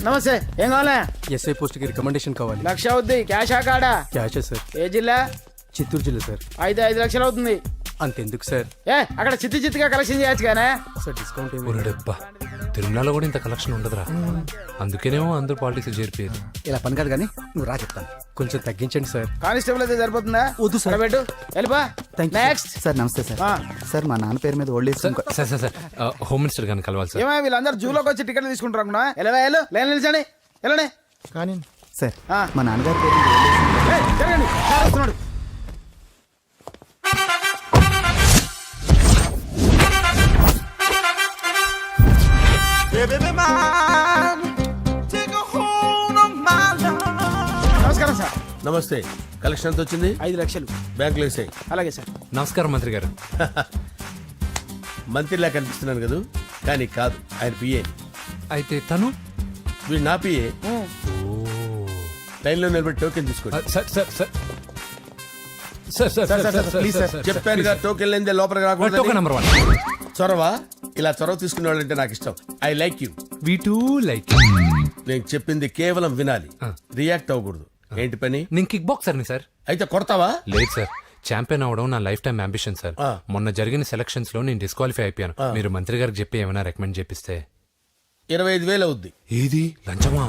నమస్తే. ఏం కావాలా? ఎస్ఐ పోస్ట్ కి రికమెండేషన్ కావాలి. 1,00,000 అవుద్ది. క్యాషా కాడా? క్యాషే సార్. ఏ జిల్లా? చిత్తూరు జిల్లా సార్. అయితే 5 లక్షలు అవుతుంది. అంతెందుకు సార్? అక్కడ చిత్తుగా కలెక్షన్ చేయొచ్చు కానీ సార్ డిస్కౌంట్ ఏమి? ఒరేడబ్బా, తిరుమలలో కూడా ఇంత కలెక్షన్ ఉండదురా. అందుకేనేమో అందరూ పాలిటిక్స్ చేరిపోయేది. ఇలా పని కాదు కానీ నువ్వు రా చెప్తాను. కొంచెం తగ్గించండి సార్. కానిస్టేబుల్ అయితే సరిపోతుందా? వద్దు సార్. పెట్టు వెళ్ళిపా. నెక్స్ట్. సార్ నమస్తే సార్. సార్ మా నాన్న పేరు మీద old age sir sir sir home minister గారిని కలవాలి సార్. ఏమో వీళ్ళందరూ జూలోకి వచ్చి టికెట్లు తీసుకుంటారు అనుకున్నా. లైన్ నిలిచండి. వెళ్ళండి. కానీ సార్ మా నాన్నగారి పేరు మీద ఓల్డ్ ఏజ్ జరగండి. సార్ వస్తున్నాడు. నమస్కారం సార్. నమస్తే. కలెక్షన్ ఎంత వచ్చింది? 5 లక్షలు. బ్యాంకులో వేసాయి. అలాగే సార్. నమస్కారం మంత్రి గారు. మంత్రిలా కనిపిస్తున్నాను కదా, కానీ కాదు, ఆయన పిఏ. అయితే తను వీడు నా పిఏ. లైన్లో నిలబడి టోకెన్ తీసుకోండి. Sir sir sir sir sir please sir. చెప్పానుగా, టోకెన్ లేనిదే లోపలికి రాకూడదు. Token number 1. చొరవ. ఇలా చొరవ తీసుకునే వాళ్ళంటే నాకు ఇష్టం. I like you. We two like. నేను చెప్పింది కేవలం వినాలి, రియాక్ట్ అవ్వకూడదు. ఏంటి పని? నేను కిక్ బాక్సర్ని సార్. అయితే కొడతావా? లేదు సార్, ఛాంపియన్ అవడం నా లైఫ్ టైం అంబిషన్ సార్. మొన్న జరిగిన సెలక్షన్స్ లో నేను డిస్క్వాలిఫై అయిపోయాను. మీరు మంత్రి గారికి చెప్పి ఏమైనా రికమెండ్ చేపిస్తే. 25,000 అవుద్ది. ఏది లంచమా?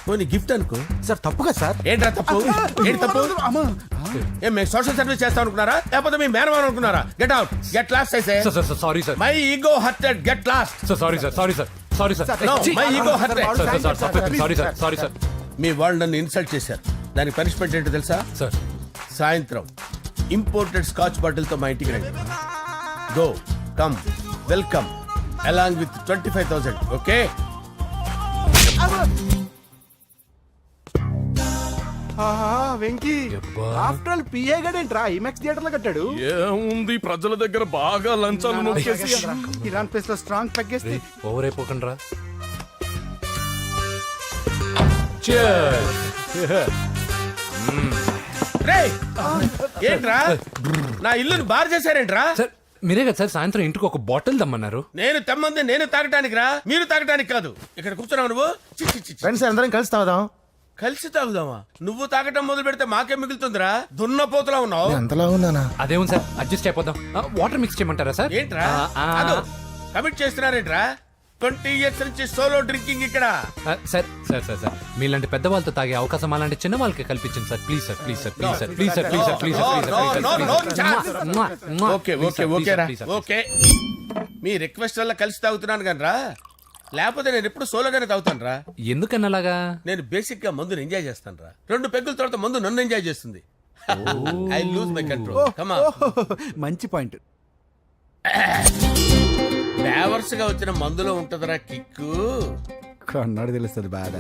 పోనీ గిఫ్ట్ అనుకో. సార్ తప్పుగా సార్. ఏంట్రా తప్పు? ఏంటి తప్పు? ఏం మేము సోషల్ సర్వీస్ చేస్తాం అనుకున్నారా, లేకపోతే మీ మేనమాన్ అనుకున్నారా? Get out, get lost. అయితే sorry sir. My ego hurted, get lost. Sorry sir. Sorry sir. Sorry sir. My ego hurted. Sorry sir. Sorry sir. మీ వాళ్ళు నన్ను ఇన్సల్ట్ చేశారు. దానికి పనిష్మెంట్ ఏంటో తెలుసా? సార్ సాయంత్రం ఇంపోర్టెడ్ స్కాచ్ బాటిల్ తో మా ఇంటికి రండి. Go come welcome along with 25,000. Okay? Venky after all PA గడేంట్రా ఇమెక్స్ థియేటర్ లో కట్టాడు. ఏముంది, ప్రజల దగ్గర బాగా లంచాలు నొక్కేసి ఇరాన్ ప్లేస్ లో స్ట్రాంగ్ తగ్గేస్తే ఓవర్ అయిపోకండి రా. రేయ్, ఏంట్రా నా ఇల్లుని బార్ చేశారేంట్రా? సార్ మీరే కదా సార్ సాయంత్రం ఇంటికి ఒక బాటిల్ దమ్మన్నారు. నేను తెమ్మంది నేను తాగటానికి రా, మీరు తాగటానికి కాదు. ఇక్కడ కూర్చున్నావు నువ్వు. ఫ్రెండ్స్ అందరం కలిసి తాగుదాం. కలిసి తాగుదామా? నువ్వు తాగటం మొదలు పెడితే మాకే మిగులుతుందిరా. దున్నపోతులా ఉన్నావు. ఎంతలా ఉన్నానా? అదేమో సార్, అడ్జస్ట్ అయిపోదాం. వాటర్ మిక్స్ చేయమంటారా సార్? ఏంట్రా కమిట్ చేస్తున్నారేంట్రా? 20 years నుంచి సోలో డ్రింకింగ్ ఇక్కడ. సార్ సార్ సార్ సార్ మీలాంటి పెద్ద వాళ్ళతో తాగే అవకాశం అలాంటి చిన్న వాళ్ళకి కల్పించండి sir. Please sir, please sir, please sir, please sir, please sir, please sir, okay okay okay రా, ఓకే. మీ రిక్వెస్ట్ వల్ల కలిసి తాగుతున్నాను కానీ రా, లేకపోతే నేను ఎప్పుడు సోలోగానే తాగుతాను రా. ఎందుకన్నా అలాగా? నేను బేసిక్ గా మందుని ఎంజాయ్ చేస్తాను రా. 2 పెగ్గుల తర్వాత మందు నన్ను ఎంజాయ్ చేస్తుంది. I lose my control. Come on. మంచి పాయింట్. ఫ్లేవర్స్ గా వచ్చిన మందులో ఉంటదరా కిక్కు. కన్నాడు తెలుస్తుంది బాధ.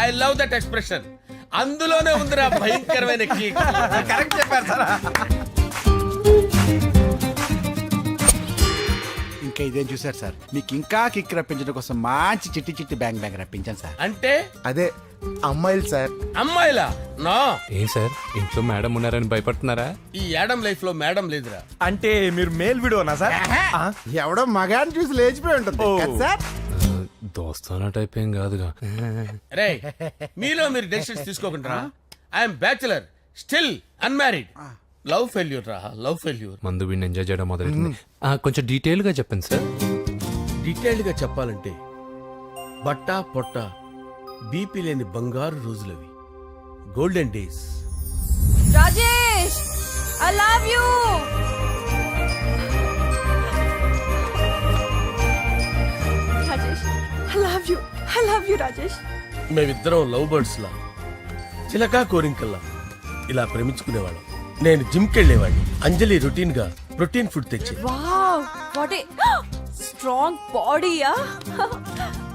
I love that expression. అందులోనే ఉందిరా భయంకరమైన కిక్. కరెక్ట్ చెప్పారు సార్. ఇంకా ఇదేం చూసారు సార్, మీకు ఇంకా కిక్ రప్పించడం కోసం మంచి చిట్టి చిట్టి బ్యాంగ్ బ్యాంగ్ రప్పించాను సార్. అంటే అదే అమ్మాయిలు సార్. అమ్మాయిలా? నో. ఏం సార్ ఇంట్లో మేడం ఉన్నారని భయపడుతున్నారా? ఈ యాడమ్ లైఫ్ లో మేడం లేదురా. అంటే మీరు మేల్ వీడియోనా సార్? ఎవడో మగాన్ని చూసి లేచిపోయి ఉంటుంది కదా సార్. దోస్తానా టైప్ ఏం కాదుగా. రే, మీలో మీరు డెసిషన్స్ తీసుకోకుండా. I'm bachelor, still unmarried. Love failure రా, లవ్ ఫెయిల్యూర్. మందు వీడిని ఎంజాయ్ చేయడం మొదలైంది. కొంచెం డీటెయిల్ గా చెప్పండి సార్. డీటెయిల్డ్ గా చెప్పాలంటే బట్టా పొట్ట బీపీ లేని బంగారు రోజులవి, golden days. Rajesh, I love you. Rajesh, I love you. I love you, Rajesh. మేమిద్దరం లవ్ బర్డ్స్ లా, చిలకా కోరింకల్లా ఇలా ప్రేమించుకునేవాళ్ళం. నేను జిమ్ కెళ్ళేవాడిని. అంజలి రొటీన్ గా ప్రోటీన్ ఫుడ్ తెచ్చి. వావ్, వాట్ ఏ స్ట్రాంగ్ బాడీయా.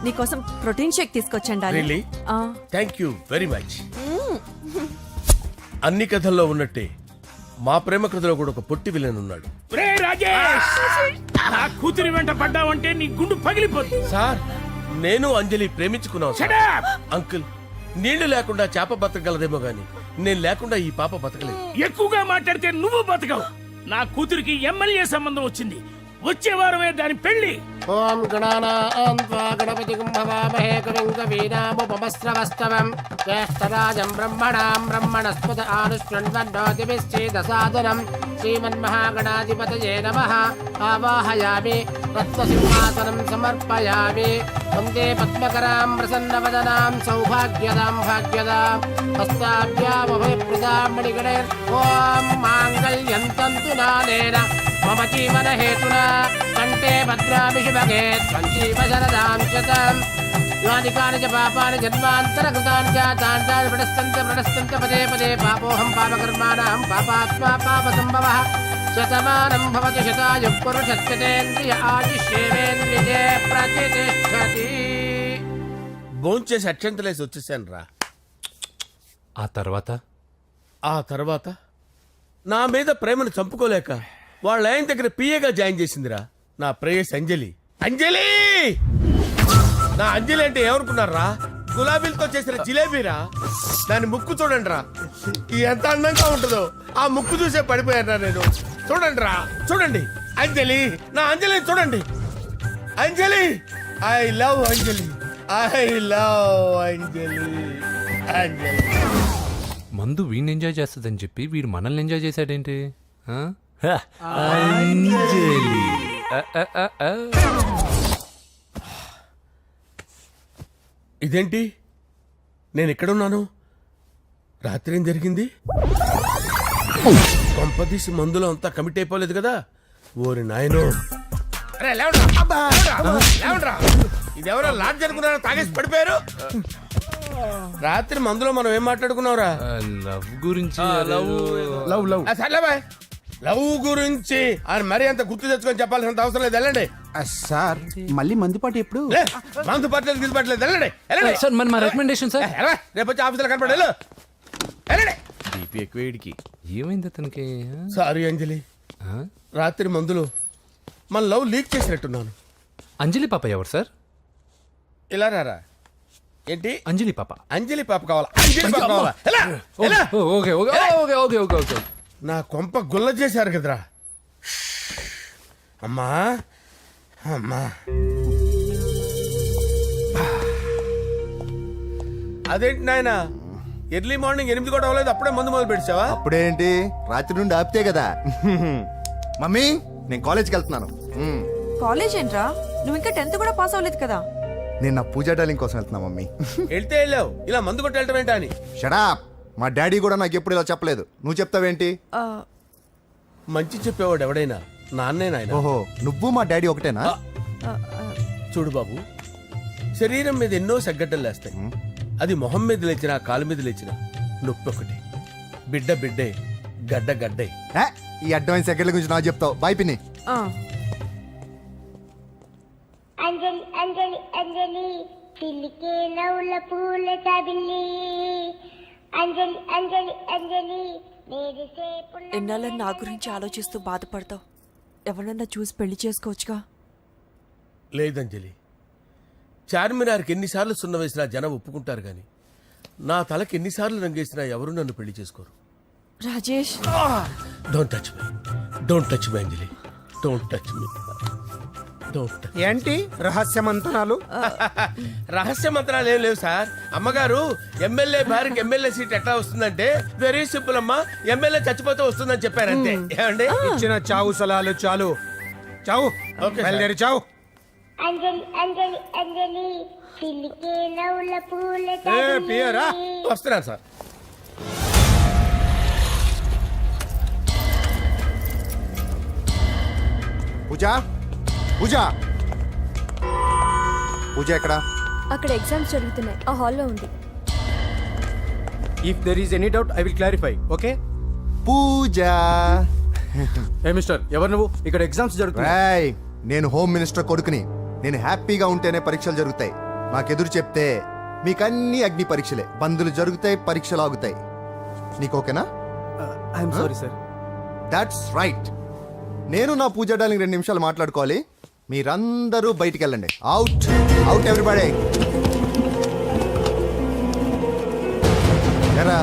నీకోసం ప్రోటీన్ షేక్ తీసుకొచ్చండి. Really? Thank you very much. అన్ని కథల్లో ఉన్నట్టే మా ప్రేమ కథలో కూడా ఒక పొట్టి విలన్ ఉన్నాడు. కూతురి వెంట పడ్డావంటే నీ గుండు పగిలిపోతుంది. సార్, నేను అంజలి ప్రేమించుకున్నాను సార్. అంకుల్, నీళ్లు లేకుండా చేప బతకగలదేమో గాని నేను లేకుండా ఈ పాప బతకలేదు. ఎక్కువగా మాట్లాడితే నువ్వు బతకవు. నా కూతురికి ఎమ్మెల్యే సంబంధం వచ్చింది. వచ్చే వారమే దాని పెళ్లి. ఓం గణానాం త్వా గణపతిం భవామహే కవిం కవీనాముపమస్రవస్తవం జ్యేష్ఠరాజం బ్రహ్మణాం బ్రహ్మణస్పద ఆనుష్ణ్వన్నోతిభిశ్చేదసాదనం శ్రీమన్మహాగణాధిపతయే నమః ఆవాహయామి రత్నసింహాసనం సమర్పయామి వందే పద్మకరాం ప్రసన్నవదనాం సౌభాగ్యదాం భాగ్యదాం హస్తాభ్యామభయప్రదాం మణిగణైర్ ఓం మాంగళ్యం తంతు నానేన మమ జీవన హేతునా కంటే భద్రామి శుభగే త్వంజీవ శరదాం శతం యాని కాని చ పాపాని జన్మాంతరకృతాని జాతాని ప్రణశ్యంత పదే పదే పాపోహం పాపకర్మాణం పాపాత్మా పాపసంభవః శతమానం భవతి శతాయుః పురుషస్యతేంద్రియ ఆయుష్యేవేంద్రియే ప్రతిష్టతి. భోంచేసి అక్షంతలేసి వచ్చేసాను రా. ఆ తర్వాత నా మీద ప్రేమను చంపుకోలేక వాళ్ళ ఆయన దగ్గర పిఏగా జాయిన్ చేసిందిరా నా ప్రేయస్ అంజలి. అంజలి నా అంజలి అంటే ఏమనుకున్నారా? గులాబీలతో చేసిన జిలేబీరా. దాని ముక్కు చూడండి రా, ఎంత అందంగా ఉంటుందో. ఆ ముక్కు చూసే పడిపోయారా నేను. చూడండి రా, చూడండి అంజలి, నా అంజలి చూడండి. Anjali, I love Anjali, I love Anjali. Anjali మందు వీడిని ఎంజాయ్ చేస్తుందని చెప్పి వీడు మనల్ని ఎంజాయ్ చేశాడేంటి? ఆ? ఇదేంటి, నేను ఎక్కడున్నాను? రాత్రి ఏం జరిగింది? కొంపదీసి మందులో అంతా కమిట్ అయిపోలేదు కదా? ఓరి నాయనో. అరే లేవండ్రా, లేవండ్రా. ఇదెవరో లాడ్జ్ అనుకున్నారో తాగేసి పడిపోయారు. రాత్రి మందులో మనం ఏం మాట్లాడుకున్నావురా? లవ్ గురించి లవ్ లవ్ సర్లే బాయ్, లవ్ గురించి అని మరీ అంత గుర్తు తెచ్చుకొని చెప్పాల్సినంత అవసరం లేదు. వెళ్ళండి. సార్ మళ్ళీ మందుపాటి ఎప్పుడు? లే, మందు పట్టలేదు గిల్లు పట్టలేదు. వెళ్ళండి, వెళ్ళండి. సార్ మరి మా రికమెండేషన్ సార్. ఎలా? రేపు వచ్చి ఆఫీసులో కనపడి వెళ్ళు. వెళ్ళండి. బీపీ ఎక్కువ వీడికి. ఏమైంది అతనికి? సారీ అంజలి, రాత్రి మందులో మన లవ్ లీక్ చేసినట్టున్నాను. అంజలి పాప ఎవరు సార్? ఇలా రారా. ఏంటి అంజలి పాప? అంజలి పాప కావాలా? అంజలి పాప కావాలా? ఎలా? ఎలా? Okay okay okay okay okay okay. నా కొంప గుల్ల చేశారు కదరా. అమ్మా అమ్మా, అదేంటి నాయన, ఎర్లీ మార్నింగ్ 8 కూడా అవ్వలేదు, అప్పుడే మందు మొదలు పెడిచావా? అప్పుడేంటి, రాత్రి నుండి ఆపితే కదా. మమ్మీ, నేను కాలేజ్కి వెళ్తున్నాను. కాలేజ్ ఏంట్రా, నువ్వు ఇంకా 10th కూడా పాస్ అవ్వలేదు కదా. నేను నా పూజా డాలింగ్ కోసం వెళ్తున్నా మమ్మీ. వెళ్తే వెళ్ళావు, ఇలా మందు కొట్టి వెళ్ళటం ఏంటా అని. షడా, మా డాడీ కూడా నాకు ఎప్పుడు ఇలా చెప్పలేదు. నువ్వు చెప్తావేంటి? మంచి చెప్పేవాడు ఎవడైనా నాన్నే నాయన. ఓహో, నువ్వు మా డాడీ ఒకటేనా? చూడు బాబు, శరీరం మీద ఎన్నో సగ్గడ్డలు లేస్తాయి. అది మొహం మీద లేచినా కాలు మీద లేచినా నొప్పి ఒకటి. బిడ్డ బిడ్డే, గడ్డ గడ్డే. ఈ అడ్వాన్స్ సెకండ్ల గురించి నాకు చెప్తావు. బాయ్ పిన్ని. అంజలి అంజలి అంజలి పిల్లికే నవ్వుల పూల తబిల్లి. అంజలి అంజలి అంజలి ఎన్నాళ్ళని నా గురించి ఆలోచిస్తూ బాధపడతావు. ఎవరన్నా చూసి పెళ్లి చేసుకోవచ్చుగా. లేదంజలి, చార్మినార్కి ఎన్నిసార్లు సున్న వేసినా జనం ఒప్పుకుంటారు గాని నా తలకి ఎన్నిసార్లు రంగేసినా ఎవరు నన్ను పెళ్లి చేసుకోరు. Rajesh, don't touch me, don't touch me Anjali, don't touch me, don't touch. ఏంటి రహస్య మంతనాలు? రహస్య మంత్రాలు ఏం లేవు సార్. అమ్మగారు ఎమ్మెల్యే భార్యకి ఎమ్మెల్యే సీట్ ఎట్లా వస్తుందంటే వెరీ సింపుల్ అమ్మా, ఎమ్మెల్యే చచ్చిపోతే వస్తుందని చెప్పారంతే. ఏమండి? ఇచ్చిన చావు సలాలు చాలు. చావు, బయలుదేరి చావు. అంజలి అంజలి అంజలి పిల్లికే నవ్వుల పూల పియరా వస్తున్నాను సార్. పూజ, పూజ, పూజ ఎక్కడ? అక్కడ ఎగ్జామ్స్ జరుగుతున్నాయి, ఆ హాల్లో ఉంది. If there is any doubt I will clarify. Okay? Pooja. ఏ మిస్టర్, ఎవరు నువ్వు? ఇక్కడ ఎగ్జామ్స్ జరుగుతున్నాయి. నేను హోమ్ మినిస్టర్ కొడుకుని. నేను హ్యాపీగా ఉంటేనే పరీక్షలు జరుగుతాయి. నాకెదురు చెప్తే మీకన్నీ అగ్ని పరీక్షలే. బందులు జరుగుతాయి, పరీక్షలు ఆగుతాయి. నీకు ఓకేనా? I'm sorry sir. That's right. నేను నా పూజ డార్లింగ్ 2 నిమిషాలు మాట్లాడుకోవాలి. మీరందరూ బయటికి వెళ్ళండి. Out, out everybody. ఎరా,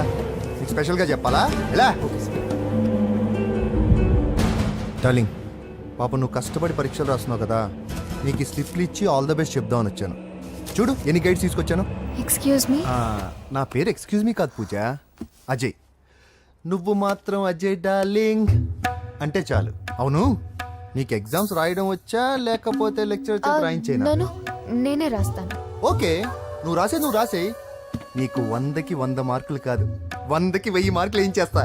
నీకు స్పెషల్గా చెప్పాలా? ఎలా డార్లింగ్, పాప నువ్వు కష్టపడి పరీక్షలు రాస్తున్నావు కదా, నీకు ఈ స్లిప్లు ఇచ్చి ఆల్ ద బెస్ట్ చెప్దామని వచ్చాను. చూడు ఎన్ని గైడ్స్ తీసుకొచ్చాను. Excuse me. నా పేరు ఎక్స్క్యూజ్ మీ కాదు పూజ, అజయ్. నువ్వు మాత్రం అజయ్ డార్లింగ్ అంటే చాలు. అవును, నీకు ఎగ్జామ్స్ రాయడం వచ్చా లేకపోతే లెక్చర్ రాయించేనా? నన్ను నేనే రాస్తాను. ఓకే, నువ్వు రాసే నీకు 100కి 100 మార్కులు కాదు, 100కి 1000 మార్కులు ఏం చేస్తా.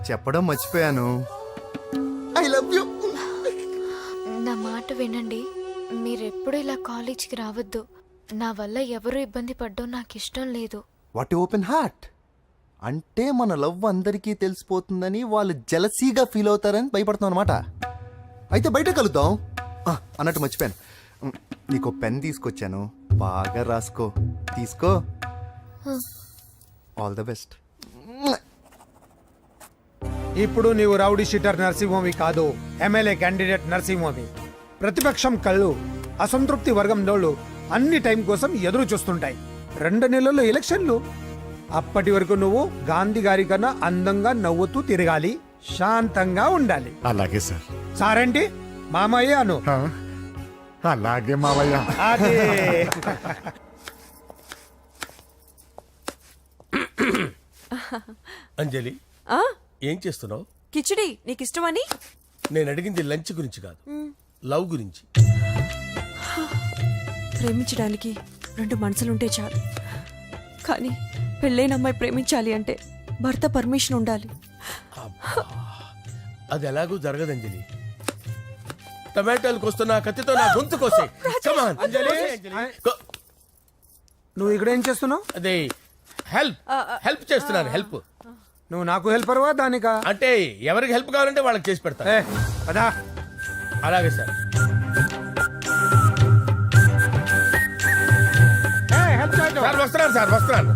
చెప్పడం మర్చిపోయాను, ఐ లవ్ యూ. నా మాట వినండి, మీరెప్పుడు ఇలా కాలేజ్కి రావద్దు. నా వల్ల ఎవరు ఇబ్బంది పడ్డం నాకు ఇష్టం లేదు. వాట్ ఓపెన్ హార్ట్ అంటే మన లవ్ అందరికీ తెలిసిపోతుందని వాళ్ళు జలసీగా ఫీల్ అవుతారని భయపడుతున్నాం అనమాట. అయితే బయట కలుద్దాం. అన్నట్టు మర్చిపోయాను, నీకు పెన్ తీసుకొచ్చాను, బాగా రాసుకో. తీసుకో. All the best. ఇప్పుడు నీవు రౌడీ షీటర్ నరసింహవి కాదు, ఎమ్మెల్యే క్యాండిడేట్ నరసింహవి. ప్రతిపక్షం కళ్ళు అసంతృప్తి వర్గం నోళ్ళు అన్ని టైం కోసం ఎదురు చూస్తుంటాయి. 2 నెలల్లో ఎలక్షన్లు. అప్పటి వరకు నువ్వు గాంధీ గారి కన్నా అందంగా నవ్వుతూ తిరగాలి, శాంతంగా ఉండాలి. అలాగే సార్. సారేంటి మామయ్య అను. అలాగే మావయ్య. అదే. అంజలి, ఏం చేస్తున్నావు? కిచిడి నీకు ఇష్టమని. నేను అడిగింది లంచ్ గురించి కాదు, లవ్ గురించి. ప్రేమించడానికి 2 మనసులుంటే చాలు, కానీ పెళ్ళైన అమ్మాయి ప్రేమించాలి అంటే భర్త పర్మిషన్ ఉండాలి. అది ఎలాగూ జరగదు అంజలి. టమాటాలు కోస్తున్నా కత్తితో నా గొంతు కోసే. అంజలి, నువ్వు ఇక్కడ ఏం చేస్తున్నావు? అదే హెల్ప్ చేస్తున్నాను. హెల్ప్ నువ్వు నాకు హెల్పర్వా దానికా? అంటే ఎవరికి హెల్ప్ కావాలంటే వాళ్ళకి చేసి పెడతా. అదా. అలాగే సార్. సార్ వస్తున్నాను, సార్ వస్తున్నాను.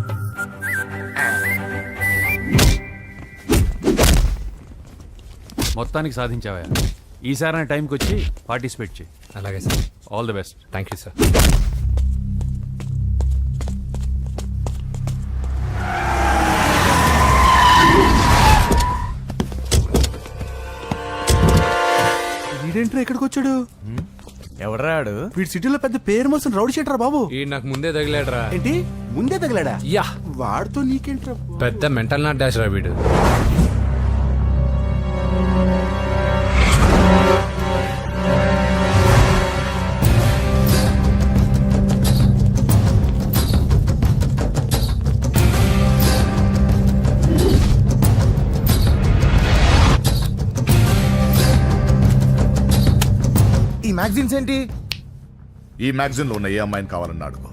మొత్తానికి సాధించావా? ఈసారి టైంకి వచ్చి పార్టిసిపేట్ చేయి. అలాగే sir. All the best. Thank you sir. వీడేంట్రా ఇక్కడికి వచ్చాడు? ఎవడ్రాడు? వీడి సిటీలో పెద్ద పేరు మోసిన రౌడీ షీటర్ బాబు. ఈ నాకు ముందే తగిలాడరా. ఏంటి ముందే తగిలాడా? యా, వాడితో నీకేంట్రా? పెద్ద మెంటల్ నాట్ డాష్ రా వీడు. ఈ మ్యాగజైన్స్ ఏంటి? ఈ మ్యాగజైన్ లో ఉన్న ఏ అమ్మాయిని కావాలని అడుగు,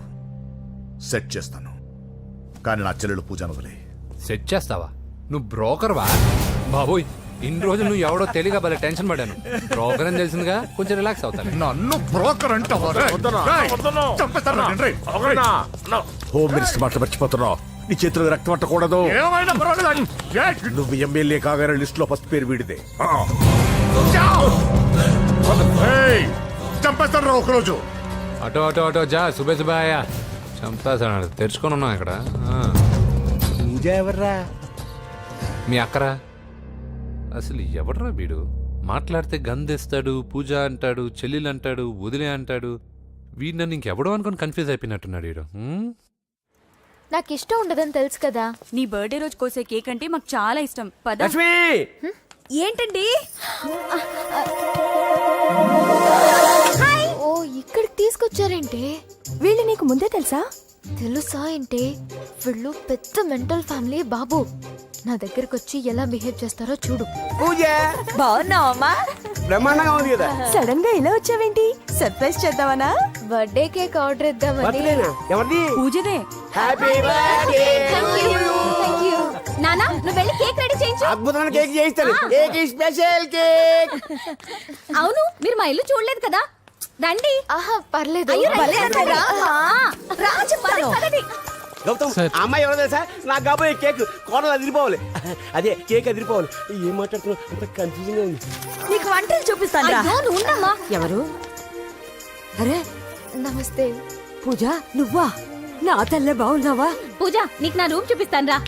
సెట్ చేస్తాను. కానీ నా చెల్లెలు పూజను వదిలే. సెట్ చేస్తావా? నువ్వు బ్రోకర్ వా? బాబోయ్, ఇన్ని రోజులు నువ్వు ఎవడో తెలియక భలే టెన్షన్ పడ్డాను. బ్రోకర్ అని తెలిసిందిగా కొంచెం రిలాక్స్ అవుతాను. నన్ను బ్రోకర్ అంటావా? హోమ్ మినిస్టర్ మాట మర్చిపోతున్నావు. నీ చేతులకు రక్తం పట్టకూడదు. నువ్వు ఎమ్మెల్యే కాగానే లిస్ట్ లో ఫస్ట్ పేరు వీడిదే. చంపేస్తాను రా ఒకరోజు. అటో అటో అటో జా, సుబే సుబాయా. చంపేస్తాడు. తెరుచుకొని ఉన్నాం ఇక్కడ. పూజ ఎవర్రా? మీ అక్కరా? అసలు ఎవడరా వీడు? మాట్లాడితే గంధేస్తాడు, పూజ అంటాడు, చెల్లెలు అంటాడు, వదిలే అంటాడు. వీడు నన్ను ఇంకెవడో అనుకుని కన్ఫ్యూజ్ అయిపోయినట్టున్నాడు వీడు. నాకు ఇష్టం ఉండదని తెలుసు కదా. నీ బర్త్డే రోజు కోసే కేక్ అంటే మాకు చాలా ఇష్టం. పద. లక్ష్మి, ఏంటండి? ఓ, ఇక్కడికి తీసుకొచ్చారేంటే? వీళ్ళు నీకు ముందే తెలుసా? తెలుసా ఏంటే? వీళ్ళు పెద్ద మెంటల్ ఫ్యామిలీ బాబు. నా దగ్గరకు వచ్చి ఎలా బిహేవ్ చేస్తారో చూడు. పూజ బాగున్నావమ్మా? బ్రహ్మాండంగా ఉంది కదా. సడన్ గా ఇలా వచ్చావేంటి? సర్ప్రైజ్ చేద్దామనా? బర్త్డే కేక్ ఆర్డర్ ఇద్దామని. ఎవరిది? పూజదే. Happy birthday. థాంక్యూ. నానా, నువ్వు వెళ్ళి కేక్ రెడీ చేయించు. అద్భుతమైన కేక్ చేయిస్తాను. Cake special cake. అవును, మీరు మా ఇల్లు చూడలేదు కదా. రండి. ఆహా, పర్లేదు. గౌతమ్, ఆ అమ్మాయి ఎవరో తెలుసా? నాకు కాబోయే కేక్ కోడలు అదిరిపోవాలి. అదే కేక్ అదిరిపోవాలి. ఏం మాట్లాడుతున్నావు? అంత కన్ఫ్యూజింగ్ ఉంది. నీకు వంటలు చూపిస్తాను. ఎవరు? అరే నమస్తే. పూజ, నువ్వా? నా తల్లే బాగున్నావా? పూజ, నీకు నా రూమ్ చూపిస్తాను రా.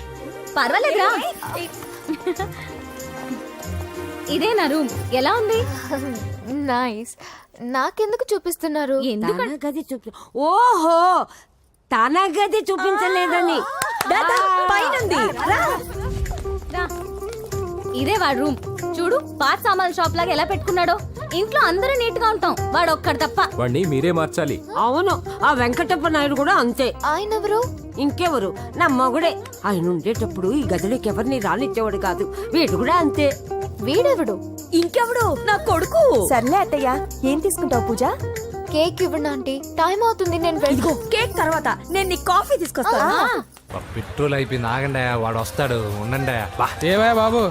పర్వాలేదురా. ఇదే నా రూమ్. ఎలా ఉంది? నైస్. నాకెందుకు చూపిస్తున్నారు తన గది చూపి ఓహో తన గది చూపించలేదని పైనుంది. ఇదే వాడు రూమ్ చూడు పాత సామాన్ షాప్ లాగా ఎలా పెట్టుకున్నాడో ఇంట్లో అందరూ నీట్ గా ఉంటాం వాడు ఒక్కడు తప్ప వాడిని మీరే మార్చాలి. అవును ఆ వెంకటప్ప నాయుడు కూడా అంతే ఆయన ఎవరు ఇంకెవరు నా మగుడే ఆయన ఉండేటప్పుడు ఈ గదిలోకి ఎవరిని రానిచ్చేవాడు కాదు వీడు కూడా అంతే వీడెవడు ఇంకెవడు నా కొడుకు. సర్లే అత్తయ్య ఏం తీసుకుంటావు పూజ కేక్ ఇవ్వండి ఆంటీ టైం అవుతుంది నేను ఇదిగో కేక్ తర్వాత నేను నీ కాఫీ తీసుకొస్తాను. పెట్రోల్ అయిపోయింది, ఆగండి, వాడు వస్తాడు, ఉండండి. ఏవా బాబు?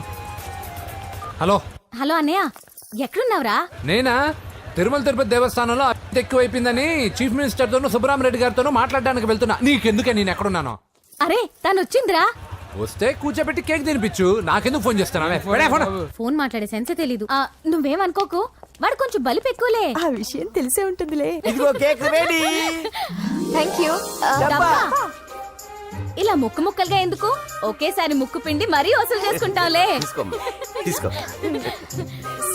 హలో హలో అన్నయ్య ఎక్కడున్నావురా నేనా తిరుమల తిరుపతి దేవస్థానంలో అత్యంత ఎక్కువైపోయిందని చీఫ్ మినిస్టర్ తోనూ సుబ్బరామరెడ్డి గారితోనూ మాట్లాడడానికి వెళ్తున్నా. నీకెందుకే నేను ఎక్కడున్నాను? అరే తను వచ్చిందిరా వస్తే కూర్చోబెట్టి కేక్ తినిపించు, నాకెందుకు ఫోన్ చేస్తున్నావే? ఫోన్ మాట్లాడే సెన్స్ తెలీదు నువ్వేమనుకోకు వాడు కొంచెం బలిపు ఎక్కువలే ఆ విషయం తెలిసే ఉంటుందిలే. ఇదిగో కేక్ రెడీ. థ్యాంక్ యూ డబ్బా. ఇలా ముక్కు ముక్కలుగా ఎందుకు ఒకేసారి ముక్కు పిండి మరీ వసూలు చేసుకుంటావులే తీసుకో.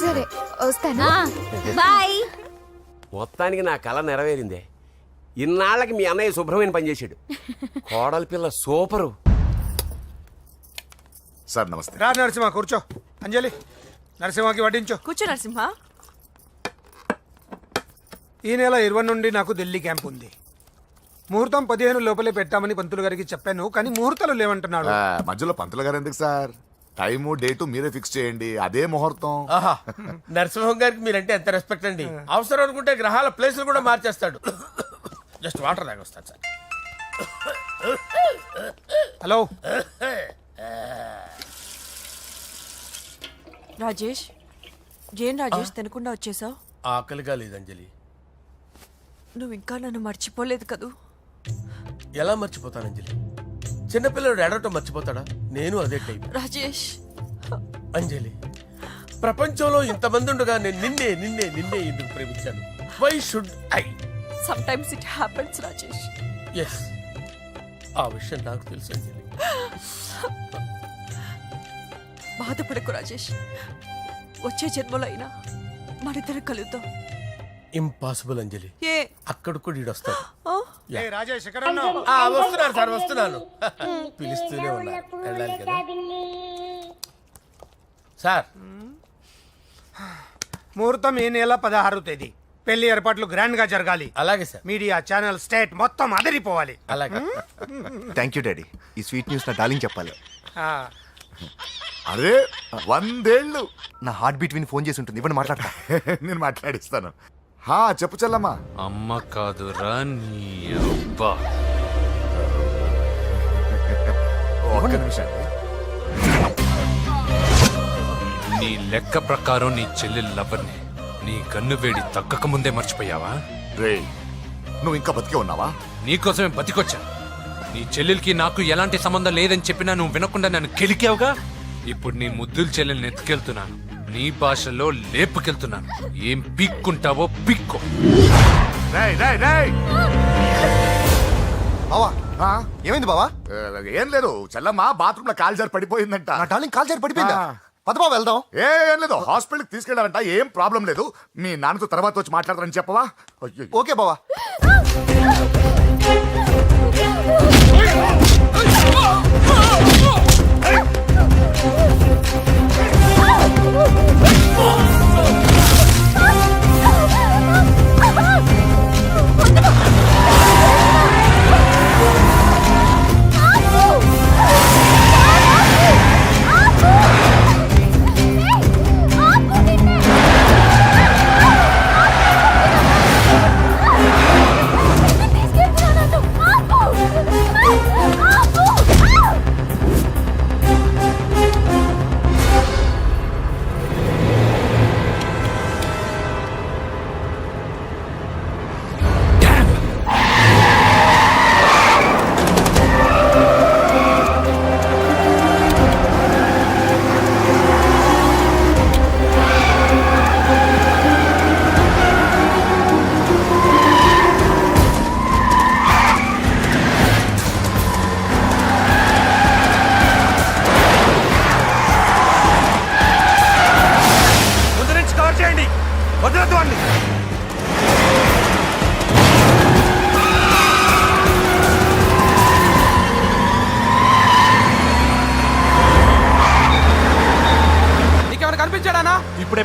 సరే వస్తాను బాయ్ మొత్తానికి నా కళ నెరవేరిందే. ఇన్నాళ్ళకి మీ అన్నయ్య శుభ్రమైన పనిచేశాడు. కోడలి పిల్ల సూపరు. సార్ నమస్తే. రా నరసింహ కూర్చో. అంజలి నరసింహకి వడ్డించు. కూర్చో నరసింహ. ఈ నెల 20 నుండి నాకు ఢిల్లీ క్యాంప్ ఉంది. ముహూర్తం 15 లోపలే పెట్టామని పంతులు గారికి చెప్పాను, కానీ ముహూర్తాలు లేవంటున్నాడు. మధ్యలో పంతులు గారు ఎందుకు సార్? టైము డేటు మీరే ఫిక్స్ చేయండి, అదే ముహూర్తం. ఆహా నరసింహం గారికి మీరంటే ఎంత రెస్పెక్ట్ అండి. అవసరం అనుకుంటే గ్రహాల ప్లేసులు కూడా మార్చేస్తాడు. జస్ట్ వాటర్ తాగొస్తాను సార్. హలో రాజేష్, ఏం రాజేష్ తినకుండా వచ్చేసావు? ఆకలిగా లేదు అంజలి. నువ్వు ఇంకా నన్ను మర్చిపోలేదు కదూ? ఎలా మర్చిపోతాను అంజలి? చిన్నపిల్లడు ఏడవటం మర్చిపోతాడా? నేను అదే టైప్. రాజేష్ అంజలి ప్రపంచంలో ఇంతమంది ఉండగా నేను నిన్నే నిన్నే నిన్నే ఎందుకు ప్రేమించాను? Why should I? Sometimes it happens Rajesh. Yes ఆ విషయం నాకు తెలుసు అంజలి. బాధపడకు రాజేష్, వచ్చే జన్మలో అయినా మనిద్దరం కలుద్దాం. ఇంపాసిబుల్ అంజలి. ఏ అక్కడ కూడా ఈడు వస్తాడు. ఆ? ఏ రాజేష్ ఎక్కడ ఉన్నావు? వస్తున్నాను సార్ వస్తున్నాను. పిలుస్తూనే ఉన్నారు, వెళ్ళాలి కదా సార్. ముహూర్తం ఈ నెల 16వ తేదీ. పెళ్లి ఏర్పాట్లు గ్రాండ్ గా జరగాలి. అలాగే సార్. మీడియా ఛానల్ స్టేట్ మొత్తం అదిరిపోవాలి. అలాగే. Thank you daddy. ఈ స్వీట్ న్యూస్ నా డార్లింగ్ చెప్పాలి. ఆ, అరే 100 ఏళ్ళు. నా హార్ట్ బీట్ విని ఫోన్ చేసి ఉంటుంది, ఇవ్వండి మాట్లాడతా. నేను మాట్లాడిస్తాను. హా చెప్పు చెల్లమ్మా. అమ్మ కాదురా నీ అబ్బా. ఒక్క నిమిషం. నీ లెక్క ప్రకారం నీ చెల్లెలు లవర్ని నీ కన్ను వేడి తగ్గక ముందే మర్చిపోయావా? రే నువ్వు ఇంకా బతికే ఉన్నావా? నీకోసమే బతికొచ్చా. నీ చెల్లెలకి నాకు ఎలాంటి సంబంధం లేదని చెప్పినా నువ్వు వినకుండా నన్ను కెలికావుగా. ఇప్పుడు నీ ముద్దుల చెల్లెల్ని ఎత్తుకెళ్తున్నాను, నీ భాషలో లేపుకెళ్తున్నాను. ఏం పీక్కుంటావో పీక్కో. రేయ్ రేయ్ రేయ్. బావా ఆ? ఏమైంది బావా? ఏం లేదు, చెల్లమ్మ బాత్రూమ్ లో కాలు జారి పడిపోయిందంట. నా డార్లింగ్ కాల్ జారి పడిపోయిందా? ఆ. పద బావ వెళ్దాం. ఏం లేదు, హాస్పిటల్కి తీసుకెళ్ళారంట. ఏం ప్రాబ్లం లేదు. మీ నాన్నతో తర్వాత వచ్చి మాట్లాడతారని చెప్పవా? అయ్యో. ఓకే బావా.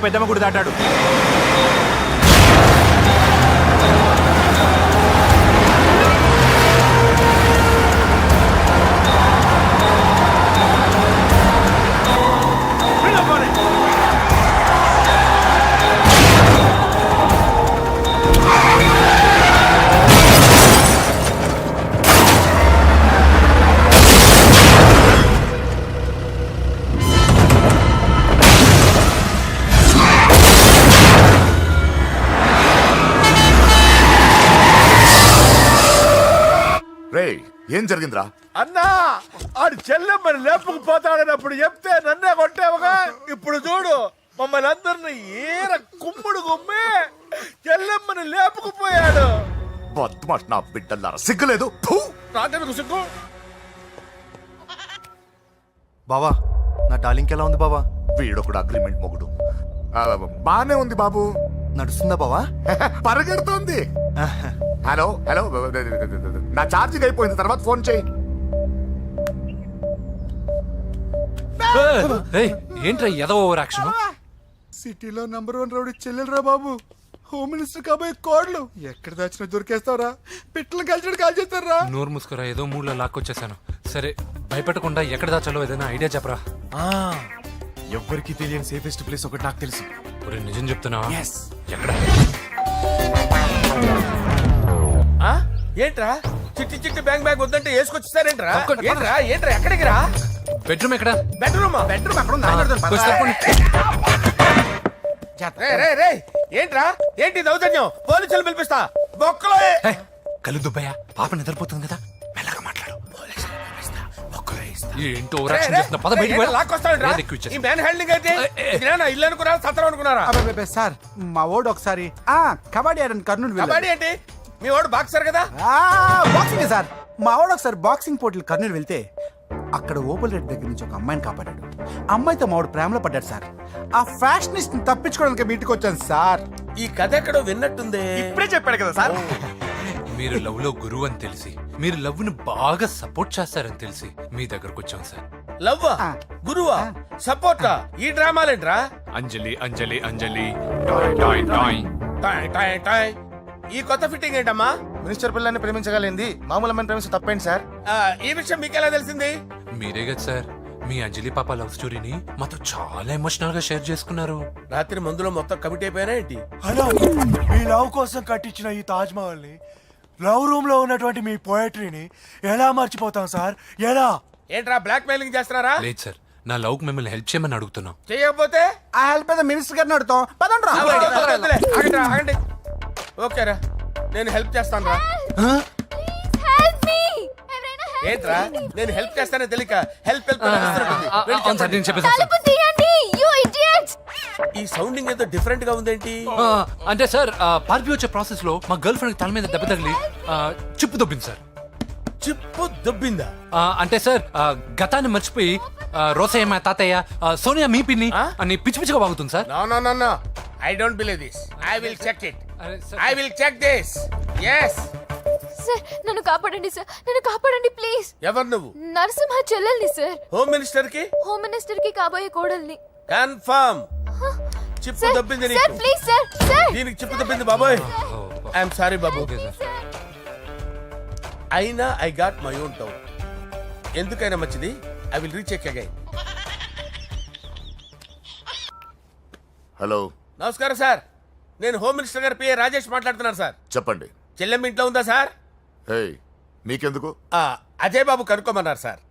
పెద్దమ్మ గుడి దాటాడు. రే ఏం జరిగిందిరా? అన్నా ఆడు చెల్లెమ్మని లేపుకుపోతాడనప్పుడు చెప్తే నన్నే కొట్టావుగా. ఇప్పుడు చూడు మమ్మల్ని అందరిని ఏర కుమ్ముడు గుమ్మి చెల్లెమ్మని లేపుకుపోయాడు. బద్మాష్ నా బిడ్డల్లారా, సిగ్గులేదు? ఫు! నాకెందుకు సిగ్గు? బావా నా డార్లింగ్ ఎలా ఉంది బావా? వీడొకడు అగ్రిమెంట్ మొగుడు. బానే ఉంది బాబు. నడుస్తుందా బావా? పరిగెడుతోంది. హలో హలో, నా ఛార్జింగ్ అయిపోయింది, తర్వాత ఫోన్ చేయి. ఏంట్రా ఎదో ఓవర్ యాక్షన్? సిటీలో నంబర్ 1 రౌడీ చెల్లెలరా బాబు. హోమ్ మినిస్టర్ కాబోయే కోడ్లు ఎక్కడ దాచినా దొరికేస్తావరా? పిట్టలు కలిసి కాల్ చేస్తారా? నోరు మూసుకురా, ఏదో మూడ్లో లాక్కొచ్చేసాను. సరే భయపెట్టకుండా ఎక్కడ దాచాలో ఏదైనా ఐడియా చెప్పరా. ఎవ్వరికి తెలియని సేఫెస్ట్ ప్లేస్ ఒకటి నాకు తెలుసు. ఒరే నిజం చెప్తున్నావా? ఎక్కడ? ఆ? ఏంట్రా చిట్టి చిట్టి బ్యాంగ్ బ్యాగ్ వద్దంటే వేసుకొచ్చేసారేంట్రా? ఏంట్రా ఏంట్రా ఎక్కడికి రా? బెడ్రూమ్ ఎక్కడ? బెడ్రూమ్ అక్కడ ఏంట్రా ఏంటి దౌర్జన్యం? పోలీసులు పిలిపిస్తా. బొక్కలో కళ్ళు దుబ్బయ్యా, పాప నిద్రపోతుంది కదా, మెల్లగా మాట్లాడు. ఏంటో ఓవర్ యాక్షన్ చేస్తున్నా, పద బయటికి వెళ్ళు. లాక్కొస్తాడంట్రా ఎక్కువ ఇచ్చేస్తా. ఈ మ్యాన్ హ్యాండ్లింగ్ అయితే ఇదేనా ఇల్లు అనుకున్నారా సత్రం అనుకున్నారా? సార్ మా ఓడు ఒకసారి కబడ్డీ ఆడని కర్నూలు కబడ్డీ ఏంటి? మీ వాడు బాక్సర్ కదా? Boxing sir. మా వాడు ఒకసారి బాక్సింగ్ పోటీలు కర్నూలు వెళ్తే అక్కడ ఓపెల్ రెడ్డి దగ్గర నుంచి ఒక అమ్మాయిని కాపాడాడు. అమ్మాయితో మావాడు ప్రేమలో పడ్డాడు సార్. ఆ ఫ్యాషనిస్ట్ తప్పించుకోవడానికి మీటికి వచ్చాను సార్. ఈ కథ ఎక్కడో విన్నట్టుంది. ఇప్పుడే చెప్పాడు కదా సార్. మీరు లవ్ లో గురువు అని తెలిసి, మీరు లవ్ ను బాగా సపోర్ట్ చేస్తారని తెలిసి మీ దగ్గరకు వచ్చాం సార్. లవ్వా గురువా సపోర్టా? ఈ డ్రామాలేంట్రా? Anjali Anjali Anjali toy toy toy. Toy toy toy. ఈ కొత్త ఫిట్టింగ్ ఏంటమ్మా? మినిస్టర్ పిల్లని ప్రేమించగలిగింది మామూలు అమ్మని ప్రేమించి తప్పేంటి సార్? ఈ విషయం మీకెలా తెలిసింది? మీరే కదా సార్ మీ అంజలి పాప లవ్ స్టోరీని మాతో చాలా ఎమోషనల్ గా షేర్ చేసుకున్నారు. రాత్రి మందులో మొత్తం కమిటీ అయిపోయినా ఏంటి? హలో, మీ లవ్ కోసం కట్టించిన ఈ తాజ్ మహల్ ని, లవ్ రూమ్ లో ఉన్నటువంటి మీ పోయట్రీని ఎలా మర్చిపోతాం సార్? ఎలా? ఏంట్రా బ్లాక్ మెయిలింగ్ చేస్తున్నారా? లేదు సార్, నా లవ్ కు మిమ్మల్ని హెల్ప్ చేయమని అడుగుతున్నాం. చేయకపోతే ఆ హెల్ప్ అయితే మినిస్టర్ గారిని అడుగుతాం. పదండి రా. వద్దులే, ఆగండి రా, ఆగండి. ఓకేరా, నేను హెల్ప్ చేస్తాను రా. ఏంట్రా నేను హెల్ప్ చేస్తానే తెలియక హెల్ప్ హెల్ప్ అవును సార్, నేను చెప్పేసాను సార్. ఈ సౌండింగ్ ఏదో డిఫరెంట్ గా ఉందేంటి? అంటే సార్ పార్టీ వచ్చే ప్రాసెస్ లో మా గర్ల్ ఫ్రెండ్ తల మీద దెబ్బ తగిలి చిప్పు దొబ్బింది సార్. చిప్పు దొబ్బిందా? అంటే సార్ గతాన్ని మర్చిపోయి రోసయ్య తాతయ్య సోనియా మీ పిన్ని అని పిచ్చి పిచ్చిగా వాగుతుంది sir. No I don't believe this. I will check it. I will check this. yes sir నన్ను కాపాడండి సార్, నన్ను కాపాడండి ప్లీజ్. ఎవరు నువ్వు? నరసింహ చెల్లెల్ని సార్. హోమ్ మినిస్టర్ కి? హోమ్ మినిస్టర్ కి కాబోయే కోడల్ని. కన్ఫర్మ్. చిప్పు దొబ్బింది సార్ నీకు. Please sir. సార్ దీనికి చిప్పు దొబ్బింది బాబోయ్. ఐఎమ్ సారీ బాబు. అయినా I got my own town. ఎందుకైనా మంచిది, I will recheck again. Hello, నమస్కారం సార్, నేను హోమ్ మినిస్టర్ గారి పిఏ రాజేష్ మాట్లాడుతున్నాను సార్. చెప్పండి. చెల్లెమ్మ ఇంట్లో ఉందా సార్? హే, మీకెందుకు? అజయ్ బాబు కనుక్కోమన్నారు సార్.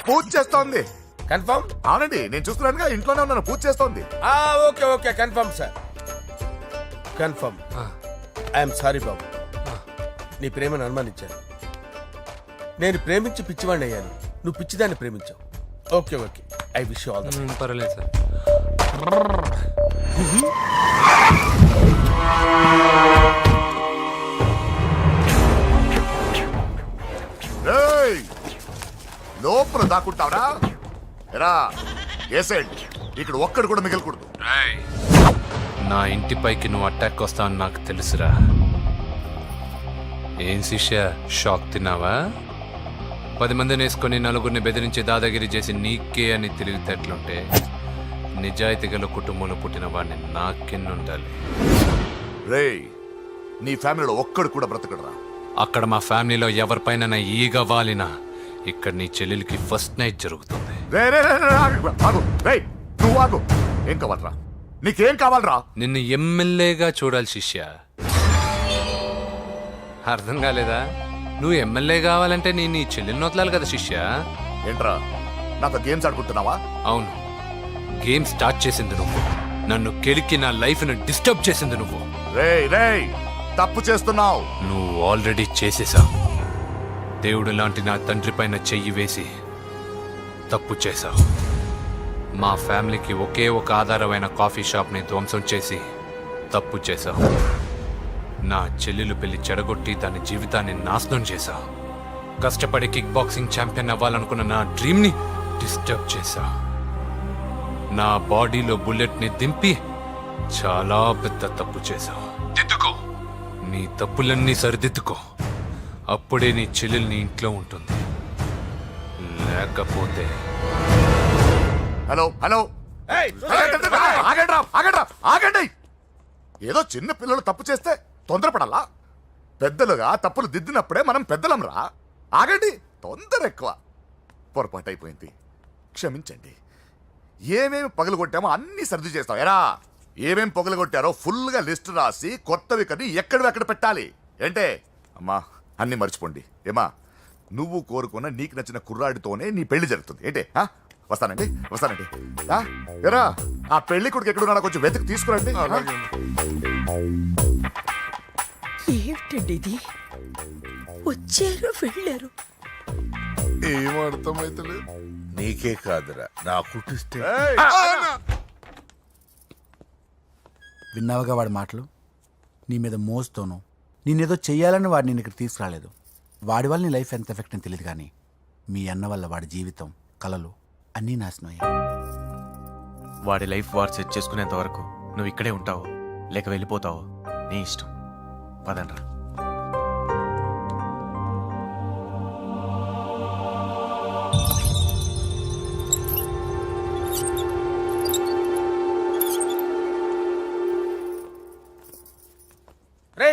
పూజ చేస్తోంది. కన్ఫర్మ్? అవునండి, నేను చూస్తున్నానుగా, ఇంట్లోనే ఉన్నాను, పూజ చేస్తోంది. Okay okay confirm sir, confirm. I'm sorry బాబు, నీ ప్రేమను అనుమానించాను. నేను ప్రేమించి పిచ్చివాడిని అయ్యాను, నువ్వు పిచ్చిదాన్ని ప్రేమించావు. Okay okay, I wish you all the best. పర్వాలేదు సార్. లోపల దాక్కుంటావరా? ఎరా ఏసెంట్, ఇక్కడ ఒక్కడు కూడా మిగలకూడదు. నా ఇంటిపైకి నువ్వు అటాక్ వస్తావని నాకు తెలుసురా. ఏం శిష్య, షాక్ తిన్నావా? 10 మందిని వేసుకొని నలుగురిని బెదిరించి దాదాగిరి చేసి నీకే అని తెలివితేటలుంటే నిజాయితీ గల కుటుంబంలో పుట్టిన వాడిని నాకెన్నుండాలి. రేయ్, నీ ఫ్యామిలీలో ఒక్కడు కూడా బ్రతకడరా. అక్కడ మా ఫ్యామిలీలో ఎవరిపైన ఈగ వాలినా ఇక్కడ నీ చెల్లెలికి ఫస్ట్ నైట్ జరుగుతుంది. రే రే రే రే, ఆగు. రేయ్, నువ్వు ఆగు. ఏం కావాలరా? నీకేం కావాలరా? నిన్ను ఎమ్మెల్యేగా చూడాలి శిష్య. అర్థం కాలేదా? నువ్వు ఎమ్మెల్యే కావాలంటే నేను నీ చెల్లెల్ని వదలాలి కదా శిష్య. ఏంట్రా, నాతో గేమ్స్ ఆడుకుంటున్నావా? అవును, గేమ్ స్టార్ట్ చేసింది నువ్వు. నన్ను కెలికి నా లైఫ్ను డిస్టర్బ్ చేసింది నువ్వు. రేయ్ రేయ్, తప్పు చేస్తున్నావు. నువ్వు ఆల్రెడీ చేసేసావు. దేవుడు లాంటి నా తండ్రి పైన చెయ్యి వేసి తప్పు చేశావు. మా ఫ్యామిలీకి ఒకే ఒక ఆధారమైన కాఫీ షాప్ని ధ్వంసం చేసి తప్పు చేశావు. నా చెల్లెలు పెళ్లి చెడగొట్టి దాని జీవితాన్ని నాశనం చేశావు. కష్టపడి కిక్ బాక్సింగ్ ఛాంపియన్ అవ్వాలనుకున్న నా డ్రీమ్ని డిస్టర్బ్ చేశావు. నా బాడీలో బుల్లెట్ని దింపి చాలా పెద్ద తప్పు చేశావు. దిద్దుకో, నీ తప్పులన్నీ సరిదిద్దుకో. అప్పుడే నీ చెల్లెలు నీ ఇంట్లో ఉంటుంది. లేకపోతే హలో హలో, ఆగండి. ఏదో చిన్న పిల్లలు తప్పు చేస్తే తొందరపడాలా? పెద్దలుగా తప్పులు దిద్దినప్పుడే మనం పెద్దలంరా. ఆగండి, తొందర ఎక్కువ. పొరపాటు అయిపోయింది, క్షమించండి. ఏమేమి పగలగొట్టామో అన్ని సర్ది చేస్తాం. ఎరా, ఏమేమి పగలగొట్టారో ఫుల్గా లిస్ట్ రాసి కొత్తవి కని ఎక్కడ పెట్టాలి. ఏంటే అమ్మా, అన్ని మర్చిపోండి. ఏమా, నువ్వు కోరుకున్న నీకు నచ్చిన కుర్రాడితోనే నీ పెళ్లి జరుగుతుంది. ఏంటే వస్తానండి. ఎరా, ఆ పెళ్లి కొడుకు ఎక్కడున్నాడో కొంచెం వెతికి తీసుకురండి. ఏమిటండి ఇది? వచ్చారు వెళ్ళారు. ఏం అర్థమైతలేదు. నీకే కాదురా, నా కుటిస్తే. విన్నావుగా వాడి మాటలు? నీ మీద మోస్తోను నేనేదో చెయ్యాలని వాడు నేను ఇక్కడ తీసుకురాలేదు. వాడి వల్ల నీ లైఫ్ ఎంత ఎఫెక్ట్ అని తెలియదు, కానీ మీ అన్న వల్ల వాడి జీవితం, కలలు అన్నీ నాశనం అయ్యాయి. వాడి లైఫ్ వాడు సెట్ చేసుకునేంత వరకు నువ్వు ఇక్కడే ఉంటావు, లేక వెళ్ళిపోతావు, నీ ఇష్టం. పదండ్రా. రే,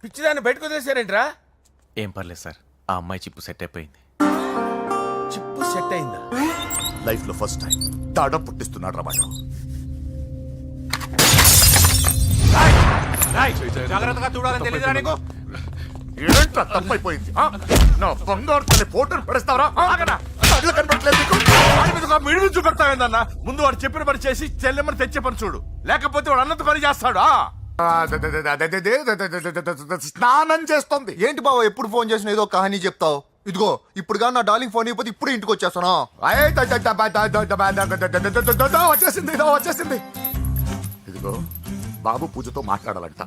పిచ్చిదాన్ని బయటకు వదిలేశారేంట్రా? ఏం పర్లేదు సార్, ఆ అమ్మాయి చిప్పు సెట్ అయిపోయింది. చిప్పు సెట్ అయిందా? లైఫ్ లో ఫస్ట్ టైం తాడం పుట్టిస్తున్నాడు రా వాడు. జాగ్రత్తగా చూడాలని తెలియదురా నీకు? ఏంట్రా తప్పైపోయింది? నా బంగారు తల్లి ఫోటోలు పడేస్తావరా? కళ్ళు కనపడట్లేదు నీకు? వాడి మీద ఒక మిడిమి చూపెడతావేందన్నా? ముందు వాడు చెప్పిన పని చేసి చెల్లెమ్మని తెచ్చే పని చూడు, లేకపోతే వాడు అన్నంత పని చేస్తాడు. స్నానం చేస్తుంది. ఏంటి బావ ఎప్పుడు ఫోన్ చేసినా ఏదో కహానీ చెప్తావు? ఇదిగో ఇప్పుడు నా డార్లింగ్ ఫోన్ అయిపోతే ఇప్పుడు ఇంటికి వచ్చేస్తాను. వచ్చేసింది. ఇదిగో బాబు పూజతో మాట్లాడాలంట.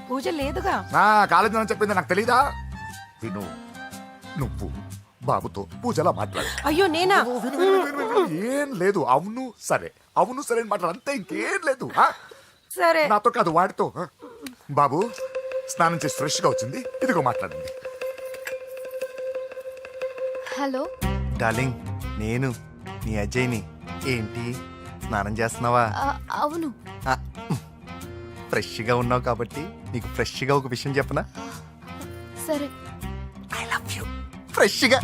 పూజ లేదుగా. కాలేజీ అని చెప్పింది నాకు తెలీదా? విను, నువ్వు బాబుతో పూజలా మాట్లాడు. అయ్యో నేనా? ఏం లేదు. అవును సరే అని మాట్లాడు, అంతే, ఇంకేం లేదు. సరే. నాతో కాదు, వాడితో. బాబు స్నానం చేసి ఫ్రెష్ గా వచ్చింది, ఇదిగో మాట్లాడండి. హలో డార్లింగ్, నేను నీ అజయ్ని. ఏంటి స్నానం చేస్తున్నావా? అవును. ఫ్రెష్గా ఉన్నావు కాబట్టి నీకు ఫ్రెష్గా ఒక విషయం చెప్పనా? సరే. I love you. ఫ్రెష్గా.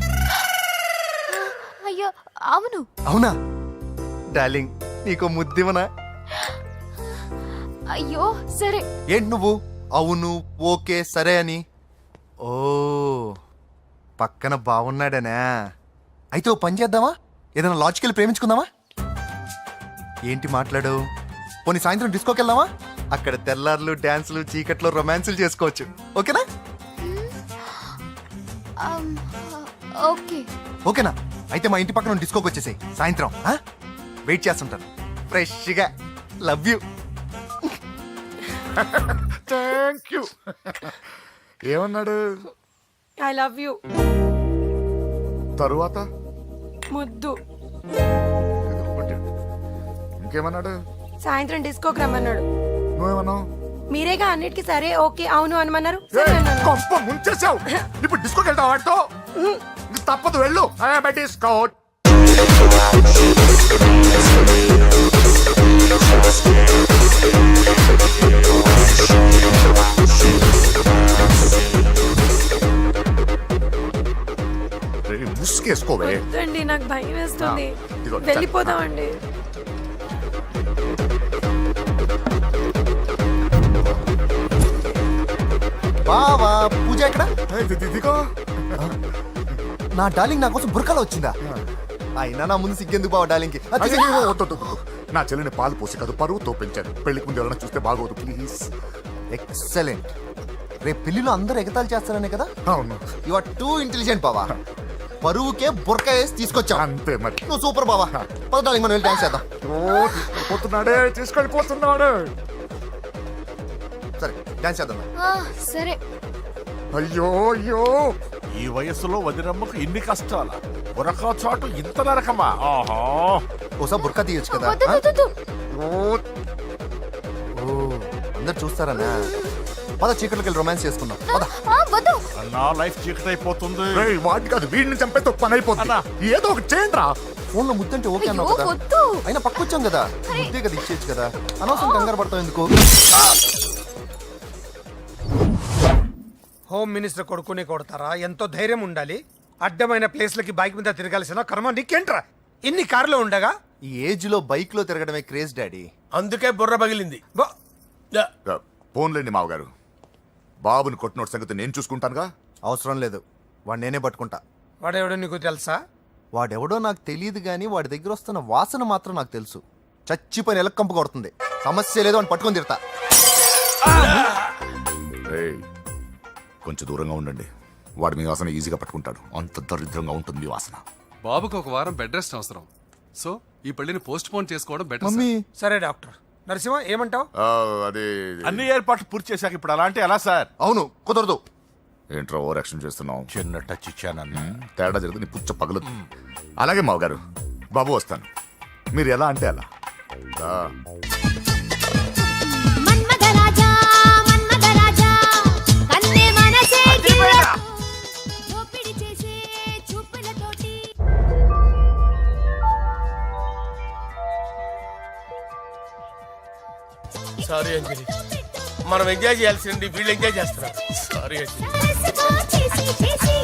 అయ్యో అవును. అవునా డార్లింగ్, నీకు ముద్దివనా? అయ్యో సరే. ఏంటి నువ్వు అవును ఓకే సరే అని? ఓ, పక్కన బాగున్నాడనా? అయితే ఓ పని చేద్దామా? ఏదైనా లాజికల్ ప్రేమించుకుందామా? ఏంటి మాట్లాడు? పోనీ సాయంత్రం డిస్కోకి వెళ్దామా? అక్కడ తెల్లార్లు డాన్సులు, చీకట్లో రొమాన్సులు చేసుకోవచ్చు. ఓకేనా? ఓకే. ఓకేనా? అయితే మా ఇంటి పక్కన డిస్కోకి వచ్చేసాయి సాయంత్రం. వెయిట్ చేస్తుంటాను ఫ్రెష్గా. Love you. Thank you. ఏమన్నాడు? I love you. తరువాత ముద్దు. ఇంకేమన్నాడు? సాయంత్రం డిస్కోకి రమ్మన్నాడు. నువ్వేమన్నావు? మీరేగా అన్నిటికీ సరే ఓకే అవును అనమన్నారు. సరే అన్నాను. కొంప ముంచేసావు. ఇప్పుడు డిస్కోకి వెళ్తావు వాడితో? తప్పదు వెళ్ళు డయాబెటీస్ కోట్. ముసుకేసుకోవే. వద్దండి, నాకు భయం వేస్తుంది. ఇదిగో, వెళ్ళిపోదామండి. బావా పూజ ఎక్కడ? ఇదిగో నా డార్లింగ్ నా కోసం బుర్కాలో వచ్చిందా? అయినా నా ముందు సిగ్గెందుకు బావ డార్లింగ్ కి? అయ్యో, వద్దు, వద్దు, వద్దు. నా చెల్లిని పాలు పోసి కాదు పరువుతో పెంచాను. పెళ్లికి ముందు ఎవరైనా చూస్తే బాగోదు ప్లీజ్. ఎక్సలెంట్. రేపు పెళ్లిలో అందరూ ఎగతాళి చేస్తారనే కదా? అవును, యు ఆర్ టూ ఇంటెలిజెంట్ బావా. పరువుకే బుర్కా వేసి తీసుకొచ్చా. అంతే మరి. నువ్వు సూపర్ బావా. పద డార్లింగ్ మనం వెళ్ళి డాన్స్ చేద్దాం. ఓ, తీసుకెళ్ళిపోతున్నాడే, తీసుకెళ్ళిపోతున్నాడే. సరే డాన్స్ చేద్దాం. సరే. అయ్యో అయ్యో, ఈ వయసులో వదినమ్మకు ఇన్ని కష్టాలా? ఉరకా చాటు ఇంత నరకమా? ఆహా, ఓసారి బుర్కా తీయొచ్చు కదా? వద్దు, వద్దు, వద్దు. ఓ, అందరు చూస్తారనా? పద చీకట్లోకి వెళ్ళి రొమాన్స్ చేసుకుందాం. పద. వద్దు. నా లైఫ్ చీకటైపోతుంది. రేయ్, వాడి కాదు వీడిని చంపేతో పని అయిపోతుందా? ఏదో ఒకటి చేయండి రా. ఫోన్ లో ముద్దంటే ఓకే అన్నావు అయ్యో, కదా? వద్దు. అయినా పక్క వచ్చాం కదా, ముద్దే కదా ఇచ్చేయచ్చు కదా. అనవసరం కంగారు పడతావు ఎందుకు? హోమ్ మినిస్టర్ కొడుకుని కొడతారా? ఎంతో ధైర్యం ఉండాలి. అడ్డమైన ప్లేస్లకి బైక్ మీద తిరగాల్సిన కర్మ నీకేంట్రా? ఇన్ని కార్లో ఉండగా ఈ ఏజ్ లో బైక్ లో తిరగడమే క్రేజ్ డాడీ. అందుకే బుర్ర పగిలింది. బా- ఫోన్లేండి మావగారు, బాబుని కొట్టినోటి సంగతి నేను చూసుకుంటానుగా. అవసరం లేదు, వాడు నేనే పట్టుకుంటా. వాడెవడో నీకు తెలుసా? వాడెవడో నాకు తెలియదు కానీ వాడి దగ్గర వస్తున్న వాసన మాత్రం నాకు తెలుసు. చచ్చిపోయిన ఎలక్కంపు కొడుతుంది. సమస్య లేదు అని పట్టుకొని తిడతా. రేయ్, కొంచెం దూరంగా ఉండండి. వాడు మీ వాసన ఈజీగా పట్టుకుంటాడు. అంత దరిద్రంగా ఉంటుంది మీ వాసన. బాబుకి ఒక వారం బెడ్ రెస్ట్ అవసరం. సో ఈ పెళ్లిని పోస్ట్ పోన్ చేసుకోవడం బెటర్. మమ్మీ సరే డాక్టర్. నరసింహ ఏమంటావు? అది అన్ని ఏర్పాట్లు పూర్తి చేశాక ఇప్పుడు అలాంటి ఎలా సార్? అవును కుదరదు. ఏంట్రా ఓవర్ యాక్షన్ చేస్తున్నావు? చిన్న టచ్ ఇచ్చానన్న. తేడా జరిగితే నీ పుచ్చ పగలు. అలాగే మావగారు, బాబు వస్తాను. మీరు ఎలా అంటే అలా. రా. మన్మథరాజా, మన్మథరాజా, కన్నే మనసే దోపిడి చేసే చూపులతోటి. సారీ అంజలి, మనం ఎంజాయ్ చేయాల్సింది వీళ్ళు ఎంజాయ్ చేస్తున్నారు. సారీ అంజలి. చేసి చేసి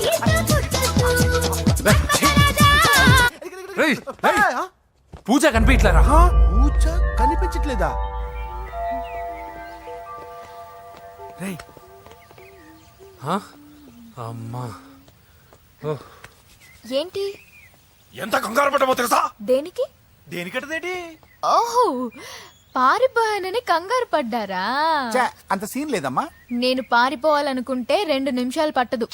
పూజ కనిపించలేరా? పూజ కనిపించట్లేదా? రేయ్, అమ్మా, ఏంటి? ఎంత కంగారు పడ్డమో తెలుసా? దేనికి? దేనికటదేంటి? ఓహో, పారిపోయానని కంగారు పడ్డారా? ఛే, అంత సీన్ లేదమ్మా. నేను పారిపోవాలనుకుంటే 2 నిమిషాలు పట్టదు.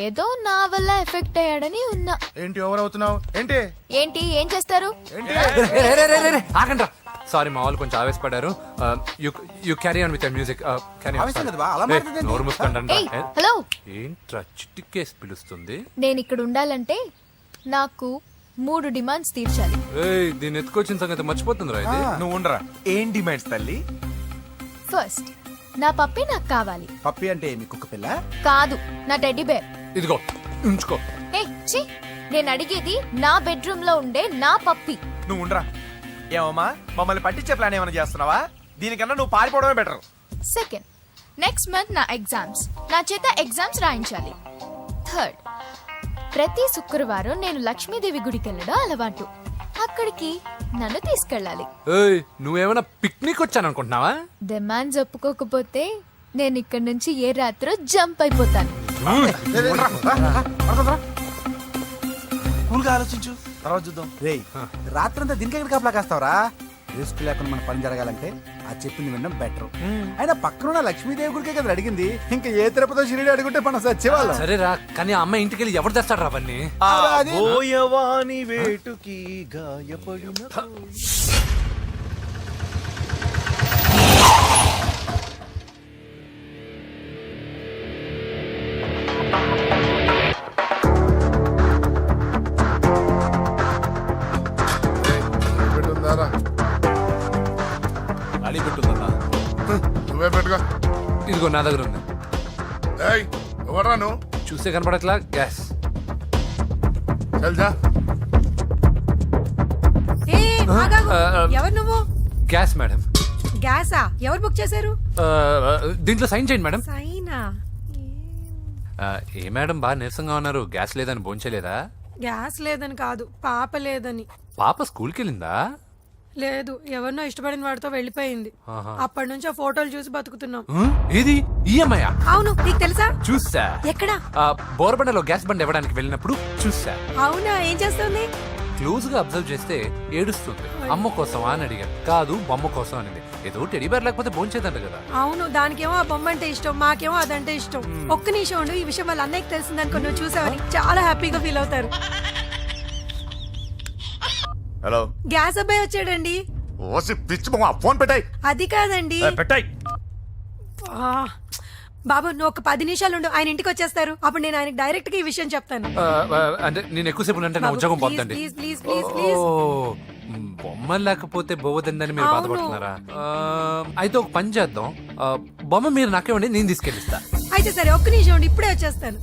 ఏదో నా వల్ల ఎఫెక్ట్ అయ్యాడని ఉన్నా. ఏంటి ఓవర్ అవుతున్నావు? ఏంటి ఏంటి ఏం చేస్తారు? ఆగండ్రా. సారీ, మా వాళ్ళు కొంచెం ఆవేశపడ్డారు. You carry on with music. ఆవేశం కదా బా, అలా మాట్లాడేదేంటి? నోరు మూసుకోండి. ఏయ్, హలో. ఏంట్రా చిట్టికేసి పిలుస్తుంది? నేను ఇక్కడ ఉండాలంటే నాకు 3 డిమాండ్స్ తీర్చాలి. ఏయ్, దీన్ని ఎత్తుకొచ్చిన సంగతి మర్చిపోతుందిరా ఇది. నువ్వు ఉండరా. ఏం డిమాండ్స్ తల్లి? ఫస్ట్, నా పప్పి నాకు కావాలి. పప్పి అంటే మీ కుక్క పిల్ల? కాదు, నా టెడ్డీ బేర్. ఇదిగో ఉంచుకో. ఏ ఛీ, నేను అడిగేది నా బెడ్రూమ్ లో ఉండే నా పప్పి. నువ్వు ఉండరా. ఏమమ్మా, మమ్మల్ని పట్టించే ప్లాన్ ఏమైనా చేస్తున్నావా? దీనికన్నా నువ్వు పారిపోవడమే బెటర్. సెకండ్, నెక్స్ట్ మంత్ నా ఎగ్జామ్స్, నా చేత ఎగ్జామ్స్ రాయించాలి. థర్డ్, ప్రతి శుక్రవారం నేను లక్ష్మీదేవి గుడికి వెళ్ళడం అలవాటు. అక్కడికి నన్ను తీసుకెళ్ళాలి. ఏయ్, నువ్వేమైనా పిక్నిక్ వచ్చాను అనుకుంటున్నావా? డిమాండ్స్ ఒప్పుకోకపోతే నేను ఇక్కడ నుంచి ఏ రాత్రో జంప్ అయిపోతాను. కూల్గా ఆలోచించు, తర్వాత చూద్దాం. రేయ్, రాత్రంతా దీనికి ఎక్కడ కాపలా కాస్తావరా? రిస్క్ లేకుండా మన పని జరగాలంటే ఆ చెప్పింది వినడం బెటర్. అయినా పక్కన లక్ష్మీదేవి గుడికే కదా అడిగింది. ఇంకా ఏ తిరుపతి షిరిడి అడుగుంటే మనం సచ్చేవాళ్ళం. సరేరా, కానీ ఆ అమ్మాయి ఇంటికి వెళ్ళి ఎవరు తెస్తాడు రా అవన్నీ? బోయవాని వేటుకి గాయపడిన అడి పెట్టుందన్నా. నువ్వే పెట్టుగా. ఇదిగో నా దగ్గర ఉంది. ఎవరా నువ్వు? చూస్తే కనపడట్లా? గ్యాస్. చల్ జా. ఎవరు నువ్వు? Gas madam. గ్యాసా? ఎవరు బుక్ చేశారు? దీంట్లో సైన్ చేయండి మేడం. సైనా? ఏ మేడం బాగా నీరసంగా ఉన్నారు, గ్యాస్ లేదని భోంచలేదా? గ్యాస్ లేదని కాదు, పాప లేదని. పాప స్కూల్కి వెళ్ళిందా? లేదు, ఎవరినో ఇష్టపడిన వాడితో వెళ్ళిపోయింది. ఆహా. అప్పటి నుంచి ఆ ఫోటోలు చూసి బతుకుతున్నాం. ఏది ఈఎంఐ? అవును, నీకు తెలుసా? చూసా. ఎక్కడా? బోర్బండలో గ్యాస్ బండ్ ఇవ్వడానికి వెళ్ళినప్పుడు చూసా. అవునా, ఏం చేస్తుంది? క్లోజ్ గా అబ్జర్వ్ చేస్తే ఏడుస్తుంది. అమ్మ కోసం అని అడిగాను. కాదు బొమ్మ కోసం అనేది. ఏదో టెడీ బేర్ లేకపోతే భోంచేదంట కదా. అవును, దానికేమో ఆ బొమ్మ అంటే ఇష్టం, మాకేమో అదంటే ఇష్టం. ఒక్క నిమిషం ఉండు, ఈ విషయం వాళ్ళ అన్నయ్యకి తెలిసిందనుకో, నువ్వు చూసావని చాలా హ్యాపీగా ఫీల్ అవుతారు. హలో, గ్యాస్ అబ్బాయి వచ్చాడండి. ఓసి పిచ్చి బొమ్మ, ఫోన్ పెట్టాయి. అది కాదండి. పెట్టాయి. ఆ, బాబు నువ్వు ఒక 10 నిమిషాలు ఉండు, ఆయన ఇంటికి వచ్చేస్తారు. అప్పుడు నేను ఆయనకి డైరెక్ట్ గా ఈ విషయం చెప్తాను. అంటే నేను ఎక్కువసేపు అంటే నా బాబు, ఉద్యోగం ప్లీజ్, పోతండి. Please, please, please, please. బొమ్మ లేకపోతే బోవదందని మీరు అవును. బాధపడుతున్నారా? అయితే ఒక పని చేద్దాం. బొమ్మ మీరు నాకేమండి, నేను తీసుకెళ్ళిస్తా. అయితే సరే, ఒక్క నిమిషం ఉండి, ఇప్పుడే వచ్చేస్తాను.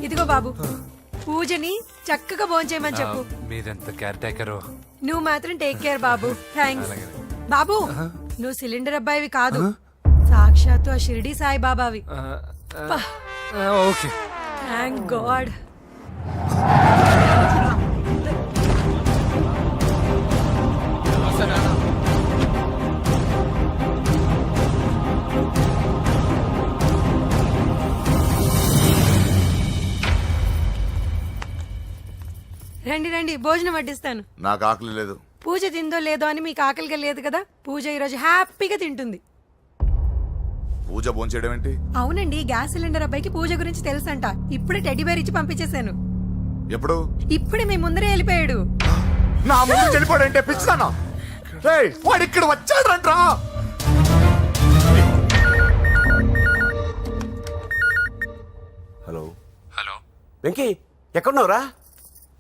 ఇదిగో బాబు, పూజని చక్కగా భోంచేయమని చెప్పు. మీరెంత కేర్ టేకరు. నువ్వు మాత్రం టేక్ కేర్ బాబు. థ్యాంక్స్ బాబు. నువ్వు సిలిండర్ అబ్బాయివి కాదు, సాక్షాత్తు ఆ షిరిడి సాయి బాబావి. Okay, thank God. రండి రండి, భోజనం వడ్డిస్తాను. నాకు ఆకలి లేదు. పూజ తిందో లేదో అని మీకు ఆకలిగా లేదు కదా. పూజ ఈరోజు హ్యాపీగా తింటుంది. పూజ భోంచేయడం ఏంటి? అవునండి, గ్యాస్ సిలిండర్ అబ్బాయికి పూజ గురించి తెలుసంట. ఇప్పుడే టెడ్డీ బేర్ ఇచ్చి పంపించేశాను. ఎప్పుడు? ఇప్పుడే మీ ముందరే వెళ్ళిపోయాడు. నా ముందు చెడిపోడంటే పిచ్చిదానా? రేయ్, వాడు ఇక్కడ వచ్చాడంట్రా. హలో హలో వెంకీ, ఎక్కడున్నావురా?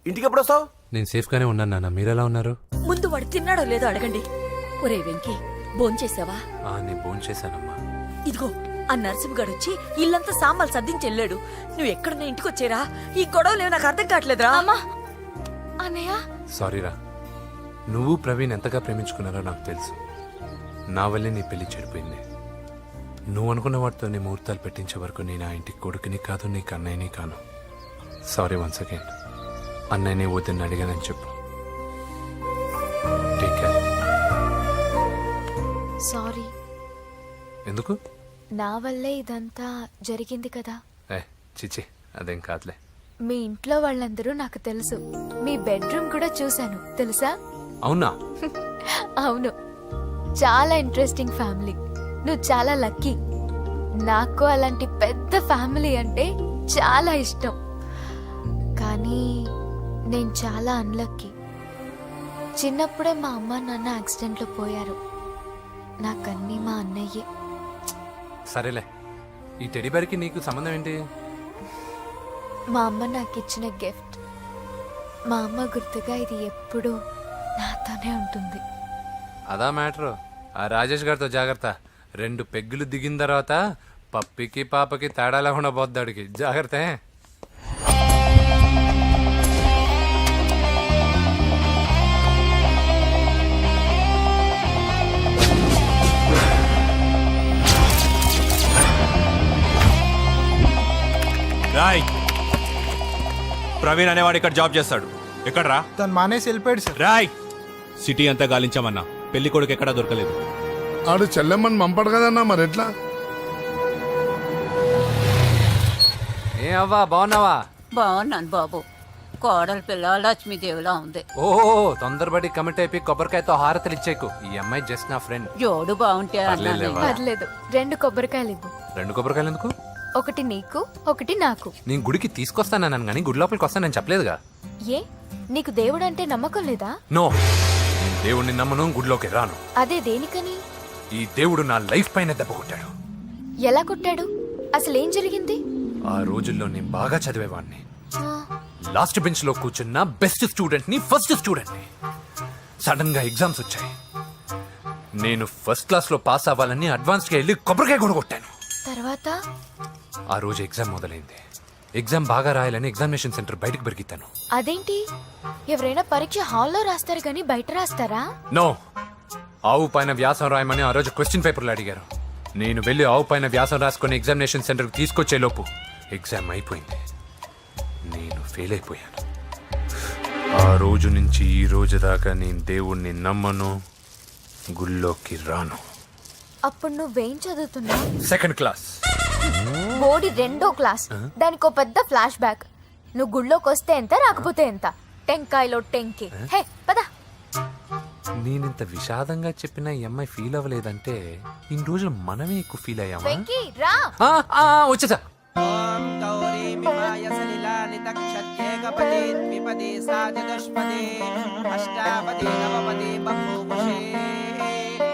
ఇంటికి ఎప్పుడు వస్తావు? నేను సేఫ్ గానే ఉన్నాను నాన్న, మీరెలా ఉన్నారు? ముందు వాడు తిన్నాడో లేదో అడగండి. ఒరే వెంకీ, భోంచేసావా? నేను భోంచేశానమ్మా. ఇదిగో, ఆ నరసింహగాడు వచ్చి ఇల్లంతా సామాన్లు సర్దించి వెళ్ళాడు. నువ్వు ఎక్కడున్నా ఇంటికి వచ్చేరా. ఈ గొడవలేవు నాకు అర్థం కావట్లేదురా. అమ్మా, అన్నయ్య, సారీరా. నువ్వు ప్రవీణ్ ఎంతగా ప్రేమించుకున్నారో నాకు తెలుసు. నా వల్లే నీ పెళ్లి చెడిపోయింది. నువ్వు అనుకున్న వాటితో నీ ముహూర్తాలు పెట్టించే వరకు నేను ఆ ఇంటికి కొడుకుని కాదు, నీకు అన్నయ్యని కాను. Sorry once again. అన్నయ్యని వద్దని అడిగానని చెప్పు. Take care. సారీ. ఎందుకు? నా వల్లే ఇదంతా జరిగింది కదా. చిచి, అదేం కాదులే. మీ ఇంట్లో వాళ్ళందరూ నాకు తెలుసు. మీ బెడ్రూమ్ కూడా చూశాను, తెలుసా? అవునా? అవును, చాలా ఇంట్రెస్టింగ్ ఫ్యామిలీ. నువ్వు చాలా లక్కీ. నాకు అలాంటి పెద్ద ఫ్యామిలీ అంటే చాలా ఇష్టం. కానీ నేను చాలా అన్లక్కీ. చిన్నప్పుడే మా అమ్మ నాన్న యాక్సిడెంట్లో పోయారు. నాకన్నీ మా అన్నయ్యే. సరేలే, ఈ టెడీబేర్కి నీకు సంబంధం ఏంటి? మా అమ్మ నాకు ఇచ్చిన గిఫ్ట్. మా అమ్మ గుర్తుగా ఇది ఎప్పుడూ నాతోనే ఉంటుంది. అదా మ్యాటర్. ఆ రాజేష్ గారితో జాగ్రత్త. 2 పెగ్గులు దిగిన తర్వాత పప్పికి పాపకి తేడా లేకుండా పోద్దాడికి. జాగ్రత్త. రాయ్, ప్రవీణ్ అనేవాడు ఇక్కడ జాబ్ చేస్తాడు. ఎక్కడ్రా? తను మానేసి వెళ్ళిపోయాడు సార్. రాయ్, సిటీ అంతా గాలించామన్నా, పెళ్లి కొడుకు ఎక్కడా దొరకలేదు. ఆడు చెల్లెమ్మని పంపడు కదన్నా, మరి ఎట్లా? ఏ అవ్వా, బాగున్నావా? బాగున్నాను బాబు. కోడలి పిల్ల లక్ష్మీదేవిలా ఉంది. ఓ, తొందరపడి కమిట్ అయిపోయి కొబ్బరికాయతో హారతలు ఇచ్చేకు. ఈ అమ్మాయి జస్ట్ నా ఫ్రెండ్. జోడు బాగుంటే పర్లేదులేవా. పర్లేదు, 2 కొబ్బరికాయలు ఇవ్వు. 2 కొబ్బరికాయలు ఎందుకు? ఒకటి నీకు, ఒకటి నాకు. నేను గుడికి తీసుకొస్తానన్నాను కానీ గుడి లోపలికి వస్తానని చెప్పలేదుగా. ఏ, నీకు దేవుడు అంటే నమ్మకం లేదా? నో, నేను దేవుడిని నమ్మను, గుడిలోకి రాను. అదే దేనికని? ఈ దేవుడు నా లైఫ్ పైన దెబ్బ కొట్టాడు. ఎలా కొట్టాడు? అసలేం జరిగింది? ఆ రోజుల్లో నేను బాగా చదివేవాడిని. ఆ, లాస్ట్ బెంచ్ లో కూర్చున్న బెస్ట్ స్టూడెంట్ ని, ఫస్ట్ స్టూడెంట్ ని. సడన్ గా ఎగ్జామ్స్ వచ్చాయి. నేను ఫస్ట్ క్లాస్ లో పాస్ అవ్వాలని అడ్వాన్స్ గా వెళ్ళి కొబ్బరికాయ కూడా కొట్టాను. తర్వాత ఆ రోజు ఎగ్జామ్ మొదలైంది. ఎగ్జామ్ బాగా రాయాలని ఎగ్జామినేషన్ సెంటర్ బయటకు పెరిగితాను. అదేంటి, ఎవరైనా పరీక్ష హాల్లో రాస్తారు కానీ బయట రాస్తారా? నో, ఆవు పైన వ్యాసం రాయమని ఆ రోజు క్వశ్చన్ పేపర్లు అడిగారు. నేను వెళ్ళి ఆవు పైన వ్యాసం రాసుకొని ఎగ్జామినేషన్ సెంటర్కి తీసుకొచ్చే లోపు ఎగ్జామ్ అయిపోయింది. నేను ఫెయిల్ అయిపోయాను. ఆ రోజు నుంచి ఈ రోజు దాకా నేను దేవుణ్ణి నమ్మను, గుళ్ళోకి రాను. అప్పుడు నువ్వేం చదువుతున్నావు? Second class. బోడి 2వ క్లాస్. దానికో పెద్ద ఫ్లాష్ బ్యాక్. నువ్వు గుళ్ళోకి వస్తే ఎంత, రాకపోతే ఎంత. టెంకాయలో టెంకి. హే పద. నేనింత విషాదంగా చెప్పిన ఈ అమ్మాయి ఫీల్ అవ్వలేదంటే ఇన్ని రోజులు మనమే ఎక్కువ ఫీల్ అయ్యామా? వెంకీ రా. వచ్చేసా.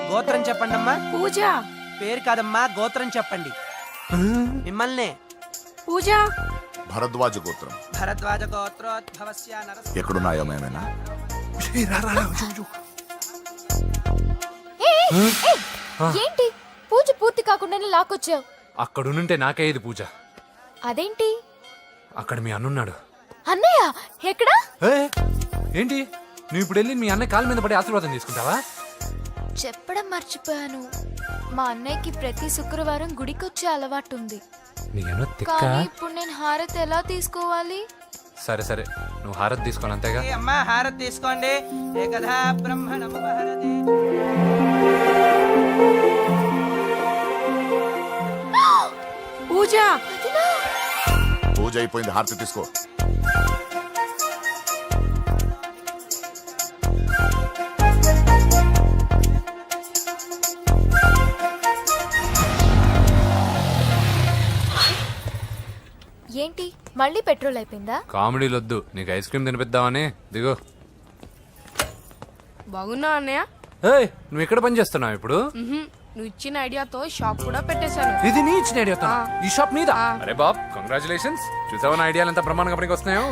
గోత్రం చెప్పండి అమ్మా. పూజ. పేరు కాదమ్మా, గోత్రం చెప్పండి. మిమ్మల్నే. పూజ. భరద్వాజ గోత్రం. భరద్వాజ గోత్రోద్భవస్య నరసింహ. ఎక్కడున్నాయో మేమేనా? ఏంటి పూజ పూర్తి కాకుండానే లాక్కొచ్చావు? అక్కడుంటే నాకే ఇది పూజ. అదేంటి? అక్కడ మీ అన్నున్నాడు. అన్నయ్య ఎక్కడా? ఏంటి నువ్వు ఇప్పుడు వెళ్ళి మీ అన్న కాళ్ళ మీద పడి ఆశీర్వాదం తీసుకుంటావా? చెప్పడం మర్చిపోయాను. మా అన్నయ్యకి ప్రతి శుక్రవారం గుడికొచ్చే అలవాటు ఉంది. నీకేమో తిక్క. కానీ ఇప్పుడు నేను హారతి ఎలా తీసుకోవాలి? సరే సరే, నువ్వు హారతి తీసుకోను అంతేగా. ఏ అమ్మా, హారతి తీసుకోండి. ఏకదా బ్రహ్మణముపహరతి. పూజ. పూజ అయిపోయింది, హారతి తీసుకో. ఏంటి మళ్ళీ పెట్రోల్ అయిపోయిందా? కామెడీలు వద్దు, నీకు ఐస్ క్రీమ్ తినిపిద్దామని. దిగో. బాగున్నా అన్నయ్య? ఏయ్, నువ్వు ఎక్కడ పని చేస్తున్నావు ఇప్పుడు? నువ్వు ఇచ్చిన ఐడియాతో షాప్ కూడా పెట్టేశాను. ఇది నీ ఇచ్చిన ఐడియా? ఈ షాప్ నీదా? అరే బాబ్, కంగ్రాచులేషన్స్. చూసావా నా ఐడియాలు ఎంత బ్రహ్మాండంగా పనికి వస్తున్నాయో?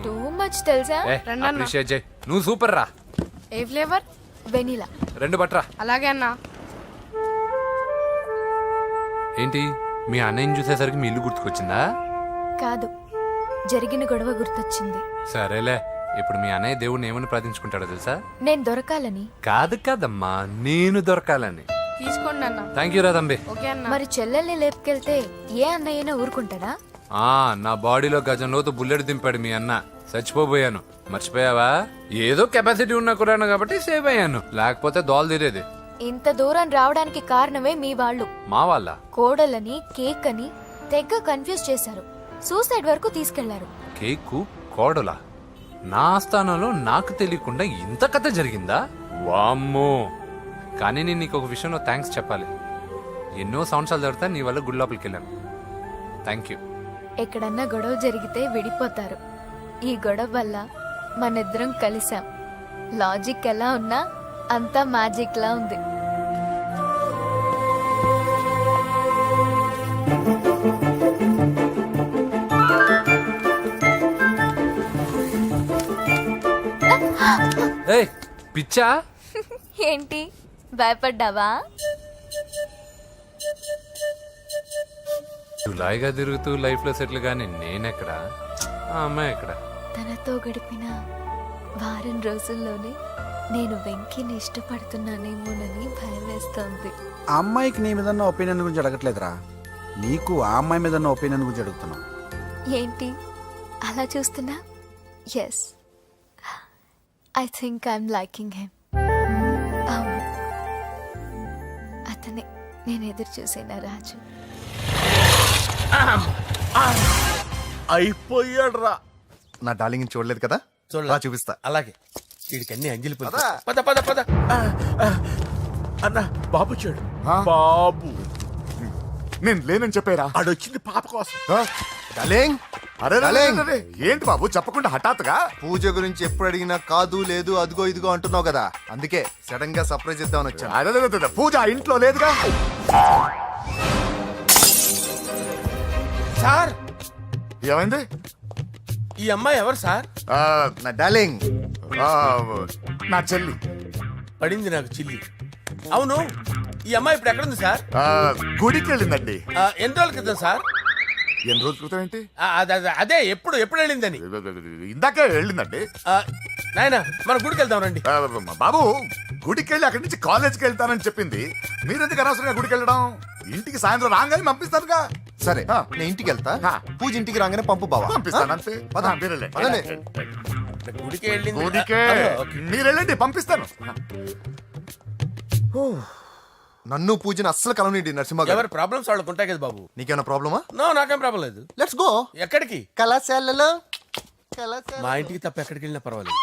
టూ మచ్ తెలుసా? అప్రిషియేట్ చేయి. నువ్వు సూపర్ రా. ఏ ఫ్లేవర్? వెనిలా. 2 బట్రా. అలాగే అన్నా. ఏంటి మీ అన్నయ్యని చూసేసరికి మీ ఇల్లు గుర్తుకొచ్చిందా? కాదు, జరిగిన గొడవ గుర్తొచ్చింది. సరేలే, ఇప్పుడు మీ అన్నయ్య దేవుడిని ఏమని ప్రార్థించుకుంటాడో తెలుసా? నేను దొరకాలని. కాదు కాదమ్మా, నేను దొరకాలని. తీసుకోండి అన్న. థ్యాంక్ యూ రా తంబి. ఓకే అన్న. మరి చెల్లెల్ని లేపుకెళ్తే ఏ అన్నయ్యనా ఊరుకుంటాడా? నా బాడీలో గజం లోతు బుల్లెట్ దింపాడు మీ అన్న. చచ్చిపోబోయాను. మర్చిపోయావా? ఏదో కెపాసిటీ ఉన్న కురాను కాబట్టి సేవ్ అయ్యాను, లేకపోతే దోలు తీరేది. ఇంత దూరం రావడానికి కారణమే మీ వాళ్ళు. మా వాళ్ళ కోడలని కేక్ అని తెగ కన్ఫ్యూజ్ చేశారు. సూసైడ్ వరకు తీసుకెళ్లారు. కేకు కోడలా? నా ఆస్థానంలో నాకు తెలియకుండా ఇంత కథ జరిగిందా? వామ్మో. కానీ నేను నీకు ఒక విషయంలో థ్యాంక్స్ చెప్పాలి. ఎన్నో సంవత్సరాలు తర్వాత నీ వల్ల గుడి లోపలికి వెళ్ళాను. Thank you. ఎక్కడన్నా గొడవ జరిగితే విడిపోతారు. ఈ గొడవ వల్ల మనిద్దరం కలిసాం. లాజిక్ ఎలా ఉన్నా అంతా మ్యాజిక్ లా ఉంది. ఏయ్ పిచ్చా? ఏంటి భయపడ్డావా? జులాయిగా తిరుగుతూ లైఫ్ లో సెటిల్ గాని నేనెక్కడ, ఆ అమ్మాయి ఎక్కడ? తనతో గడిపిన వారం రోజుల్లోనే నేను వెంకీని ఇష్టపడుతున్నానేమోనని భయం వేస్తోంది. ఆ అమ్మాయికి నీ మీద ఒపీనియన్ గురించి అడగట్లేదురా, నీకు ఆ అమ్మాయి మీద ఒపీనియన్ గురించి అడుగుతున్నావు. ఏంటి అలా చూస్తున్నా? Yes, I think I'm liking him. అవును, అతనే నేను ఎదురు చూసిన రాజు. అయిపోయాడు రా. నా డార్లింగ్ చూడలేదు కదా, చూడలే. రా చూపిస్తా. అలాగే. వీడికి అన్ని అంజలి పూలు. పద పద పద. అన్న బాబు చూడు. బాబు నేను లేనని చెప్పారా? ఆడొచ్చింది పాప కోసం. డార్లింగ్, అరే రే, రే, డార్లింగ్. రే, రే. ఏంటి బాబు చెప్పకుండా హఠాత్తుగా? పూజ గురించి ఎప్పుడు అడిగినా కాదు లేదు అదిగో ఇదిగో అంటున్నావు కదా, అందుకే సడన్ గా సర్ప్రైజ్ ఇద్దామని వచ్చాను. అదే, అదే, అదే, పూజ ఆ ఇంట్లో లేదుగా. సార్, ఏమైంది? ఈ అమ్మాయి ఎవరు సార్? నా డార్లింగ్, ఆ, నా చెల్లి. పడింది నాకు చిల్లి. అవును, ఈ అమ్మాయి ఇప్పుడు ఎక్కడుంది సార్? గుడికి వెళ్ళిందండి. ఎన్ని రోజుల క్రితం సార్? ఎన్ని రోజుల క్రితం ఏంటి? అదే ఎప్పుడు వెళ్ళిందని. ఇందాకే వెళ్ళిందండి. నాయనా మన గుడికి వెళ్దాం రండి. బాబు గుడికి వెళ్ళి అక్కడి నుంచి కాలేజ్కి వెళ్తానని చెప్పింది. మీరెందుకు అనవసరంగా గుడికి వెళ్ళడం? ఇంటికి సాయంత్రం రాగానే పంపిస్తానుగా. సరే నేను ఇంటికి వెళ్తా, పూజ ఇంటికి రాగానే పంపు బావా. పంపిస్తాను అంతే. పద. మీరు వెళ్ళండి. పదండి. గుడికి వెళ్ళింది. గుడికే మీరు వెళ్ళండి, పంపిస్తాను. నన్ను పూజని అస్సలు కలవనండి నరసింహ గారు. ఎవరి ప్రాబ్లమ్స్ వాళ్ళకు ఉంటాయి కదా బాబు. నీకేమైనా ప్రాబ్లమా? నో, నాకేం ప్రాబ్లం లేదు. Let's go. ఎక్కడికి? కళాశాలలో. మా ఇంటికి తప్ప ఎక్కడికి వెళ్ళినా పర్వాలేదు.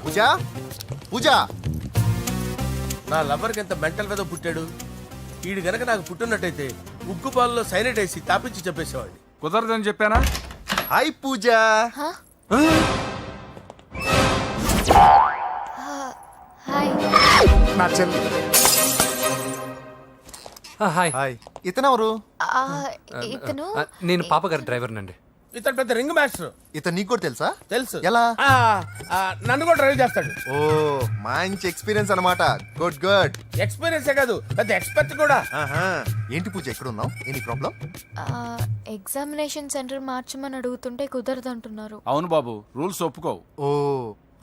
పూజ పూజ. నా లవర్కి ఎంత మెంటల్ మీద పుట్టాడు. వీడు గనక నాకు పుట్టినట్టయితే ఉగ్గు పాలలో సైనట్ వేసి తాపించి చెప్పేసేవాడిని. కుదరదని చెప్పానా? హాయ్ పూజ. హాయ్. నా చెల్లి. హాయ్. హాయ్. ఇతనెవరు? ఇతను నేను పాప గారి డ్రైవర్నండి. ఇతను పెద్ద రింగ్ మాస్టర్. ఇతను నీకు కూడా తెలుసా? తెలుసు. ఎలా? నన్ను కూడా డ్రైవ్ చేస్తాడు. ఓ మంచి ఎక్స్పీరియన్స్ అన్నమాట. Good good. ఎక్స్పీరియన్సే కాదు, పెద్ద ఎక్స్పర్ట్ కూడా. ఏంటి పూజ ఎక్కడ ఉన్నావు? Any problem? ఎగ్జామినేషన్ సెంటర్ మార్చమని అడుగుతుంటే కుదరదంటున్నారు. అవును బాబు, రూల్స్ ఒప్పుకోవు. ఓ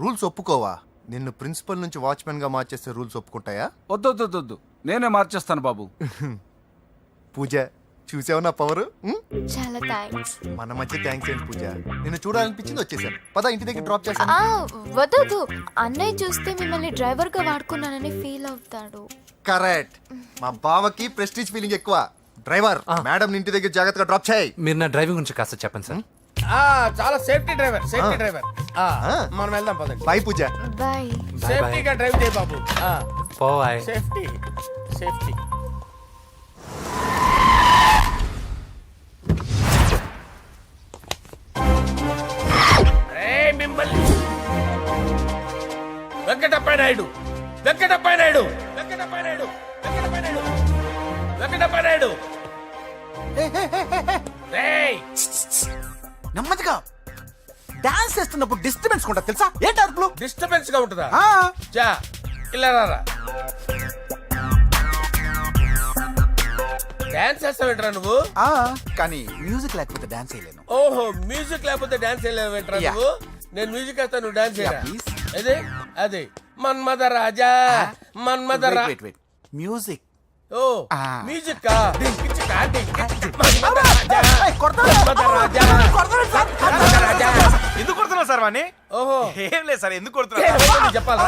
రూల్స్ ఒప్పుకోవా? నిన్ను ప్రిన్సిపల్ నుంచి వాచ్మెన్ గా మార్చేస్తే రూల్స్ ఒప్పుకుంటాయా? వద్దు, నేనే మార్చేస్తాను బాబు. పూజ చూసావు నా పవర్? చాలా థ్యాంక్స్. మన మధ్య థ్యాంక్స్ ఏంటి పూజ, నిన్ను చూడాలనిపించింది వచ్చేసాను. పద ఇంటి దగ్గర డ్రాప్ చేస్తాను. వద్దు, అన్నయ్య చూస్తే మిమ్మల్ని డ్రైవర్ గా వాడుకున్నానని ఫీల్ అవుతాడు. కరెక్ట్. మా బావకి ప్రెస్టీజ్ ఫీలింగ్ ఎక్కువ. డ్రైవర్ మేడం ఇంటి దగ్గర జాగ్రత్తగా డ్రాప్ చేయి. మీరు నా డ్రైవింగ్ గురించి కాస్త చెప్పండి సార్. చాలా సేఫ్టీ డ్రైవర్. మనం వెళ్దాం పదండి. బాయ్ పూజ. బాయ్. సేఫ్టీగా డ్రైవ్ చేయి బాబు. పోవాయ్. సేఫ్టీ. మిమ్మల్ని వెంకటప్ప నాయుడు. నెమ్మదిగా డాన్స్ చేస్తున్నప్పుడు డిస్టర్బెన్స్ కూడా తెలుసా? ఏంటి అరుపులు? డిస్టర్బెన్స్ గా ఉంటుందా? చా ఇలా రారా. డాన్స్ చేస్తావేంట్రా నువ్వు? కానీ మ్యూజిక్ లేకపోతే డాన్స్ చేయలేను. ఓహో, మ్యూజిక్ లేకపోతే డాన్స్ చేయలేవేంట్రా నువ్వు? నేను మ్యూజిక్ వేస్తా, నువ్వు డాన్స్ చేయరా? అదే మన్మథ రాజా. మ్యూజిక్. ఓ మ్యూజిక్ కా? ఎందుకు కొడుతున్నావు సార్ వాణ్ణి? ఓహో, ఏం లేదు సార్, ఎందుకు కొడుతున్నారు? చెప్పాలా?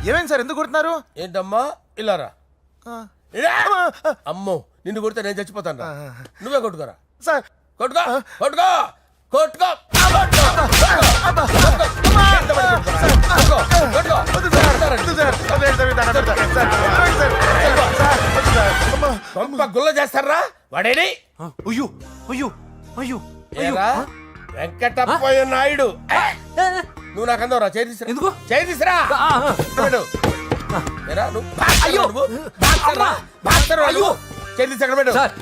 ఏమైంది సార్, ఎందుకు కొడుతున్నారు? ఏంటమ్మా ఇలారా. అమ్మో, నిన్ను కొడితే నేను చచ్చిపోతాను. నువ్వే కొట్టుకోరా సార్. కొట్టుకో. గుల్ల చేస్తారా వాడేని? ఏరా వెంకటప్పయ్య నాయుడు, నువ్వు నాకు అందవరా? చేయి తీసురా.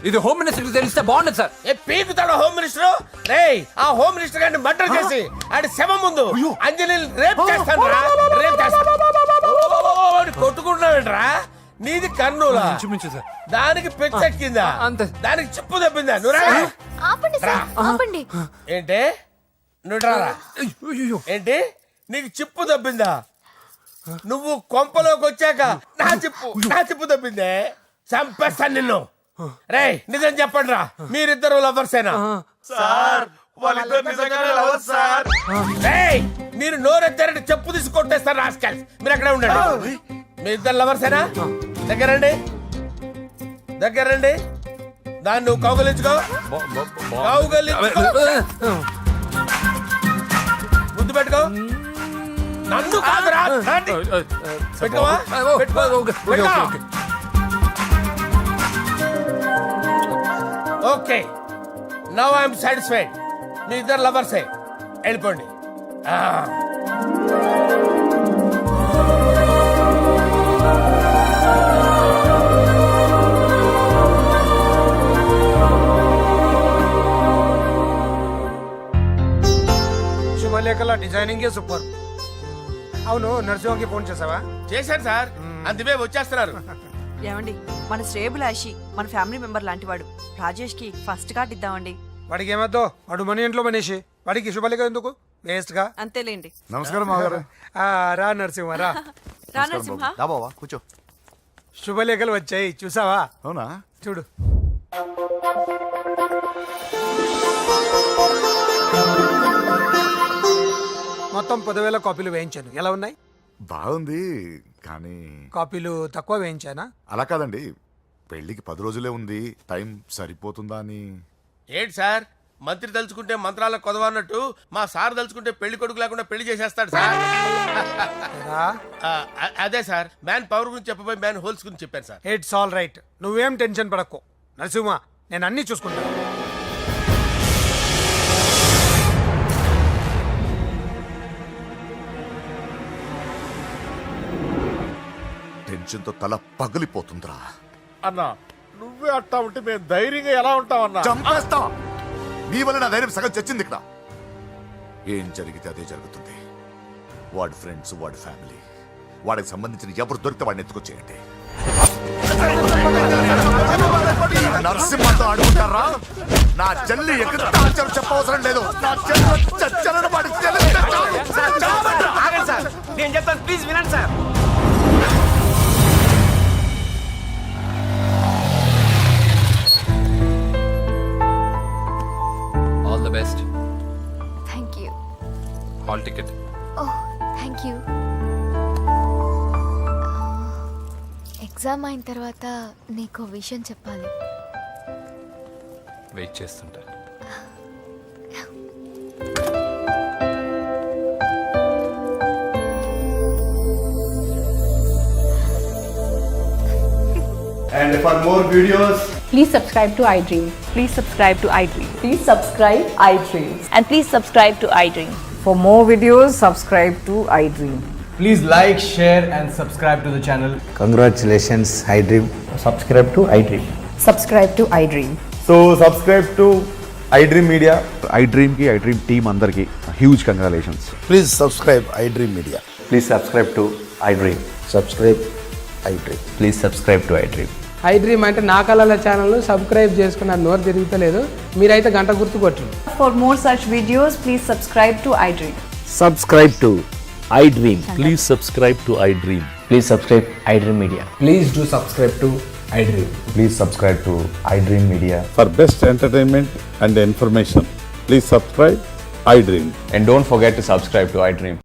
ఇది హోమ్ మినిస్టర్ తెలిస్తే బాగుండదు సార్. పీకుతాడు home minister. రేయ్, ఆ హోమ్ మినిస్టర్ గారిని మర్డర్ చేసి ఆడి శవం ముందు అంజలి రేప్ చేస్తాను. కొట్టుకుంటున్నావేంట్రా? నీది కన్నులా? దానికి పెచ్చెక్కిందా? దానికి చిప్పు తప్పిందా? ఆపండి. ఏంటి నువ్వు రారా? ఏంటి నీకు చిప్పు తప్పిందా? నువ్వు కొంపలోకి వచ్చాక నా చిప్పు తప్పిందే. చంపేస్తాను నిన్ను. రేయ్, నిజం చెప్పండి రా, మీరిద్దరు లవర్సేనా? మీరు నోరెత్తారంటే చెప్పు తీసి కొట్టేస్తారు రాస్కల్స్. మీరు అక్కడే ఉండండి. మీ ఇద్దరు లవర్సేనా? దగ్గరండి. దాన్ని నువ్వు కౌగలించుకో. ముద్దు పెట్టుకో. నన్ను కాదురా, పెట్టుకోవా? Okay, now I'm satisfied. మీ ఇద్దరు లవర్సే, వెళ్ళిపోండి. శుభలేఖల డిజైనింగే సూపర్. అవును, నరసింహకి ఫోన్ చేసావా? చేశాను సార్, అందుకే వచ్చేస్తున్నారు. ఏమండి, మన శ్రేయబులాషి మన ఫ్యామిలీ మెంబర్ లాంటి వాడు. రాజేష్ కి ఫస్ట్ కార్డ్ ఇద్దామండి. వాడికి ఏమద్దో, వాడు మన ఇంట్లో మనిషి, వాడికి శుభలేఖ ఎందుకు వేస్ట్ గా. అంతేలేండి. నమస్కారం మామగారు. రా నరసింహ రా. రా నరసింహ. దా బావా కూర్చో. శుభలేఖలు వచ్చాయి, చూసావా? అవునా? చూడు. మొత్తం 10,000 కాపీలు వేయించాను. ఎలా ఉన్నాయి? బాగుంది, కానీ కాపీలు తక్కువ వేయించానా? అలా కాదండి, పెళ్లికి 10 రోజులే ఉంది, టైం సరిపోతుందా అని. ఏంటి సార్, మంత్రి తలుచుకుంటే మంత్రాలకు కొదవన్నట్టు మా సార్ తలుచుకుంటే పెళ్లి కొడుకు లేకుండా పెళ్లి చేసేస్తాడు సార్. రా. అదే సార్, మ్యాన్ పవర్ గురించి చెప్పబోయి మ్యాన్ హోల్స్ గురించి చెప్పాను సార్. ఇట్స్ ఆల్ రైట్, నువ్వేం టెన్షన్ పడకు నరసింహ, నేను అన్ని చూసుకుంటాను. టెన్షన్తో తల పగిలిపోతుందిరా. అన్నా నువ్వే అట్టా ఉంటే మేము ధైర్యంగా ఎలా ఉంటామన్నా? చంపేస్తా. నీ వల్ల నా ధైర్యం సగం చచ్చింది ఇక్కడ. ఏం జరిగితే అదే జరుగుతుంది. వాడి ఫ్రెండ్స్, వాడి ఫ్యామిలీ, వాడికి సంబంధించిన ఎవరు దొరికితే వాడిని ఎత్తుకొచ్చేయండి. నరసింహతో అడుగుతారా? నా చెల్లి ఎక్కడ చెప్పవసరం లేదు. నా చెల్లి చచ్చలను వాడికి తెలిస్తే చాలు. నేను చెప్తాను, ప్లీజ్ వినండి sir. All the best. Thank you. Hall ticket. Oh, thank you. Exam అయిన తర్వాత నీకు విషయం చెప్పాలి. వెయిట్ చేస్తుంటా. And for more videos, Please subscribe to iDream. Please subscribe to iDream. Please subscribe iDream. And please subscribe to iDream. For more videos, subscribe to iDream. Please like, share and subscribe to the channel. congratulations, iDream. Subscribe to iDream. Subscribe to iDream. So subscribe to iDream Media. iDream ki iDream team andarki huge congratulations. Please subscribe iDream Media. Please subscribe to iDream. Subscribe iDream. Please subscribe to iDream. iDream అంటే నా కళల channel subscribe చేసుకున్న నోరు తిరుగుతలేదు. మీరైతే గంట గుర్తు కొట్టండి. For more such videos, please subscribe to iDream. Subscribe to iDream. Please subscribe to iDream. Please subscribe iDream Media. Please do subscribe to iDream. Please subscribe to iDream Media. For best entertainment and information, please subscribe iDream. And don't forget to subscribe to iDream.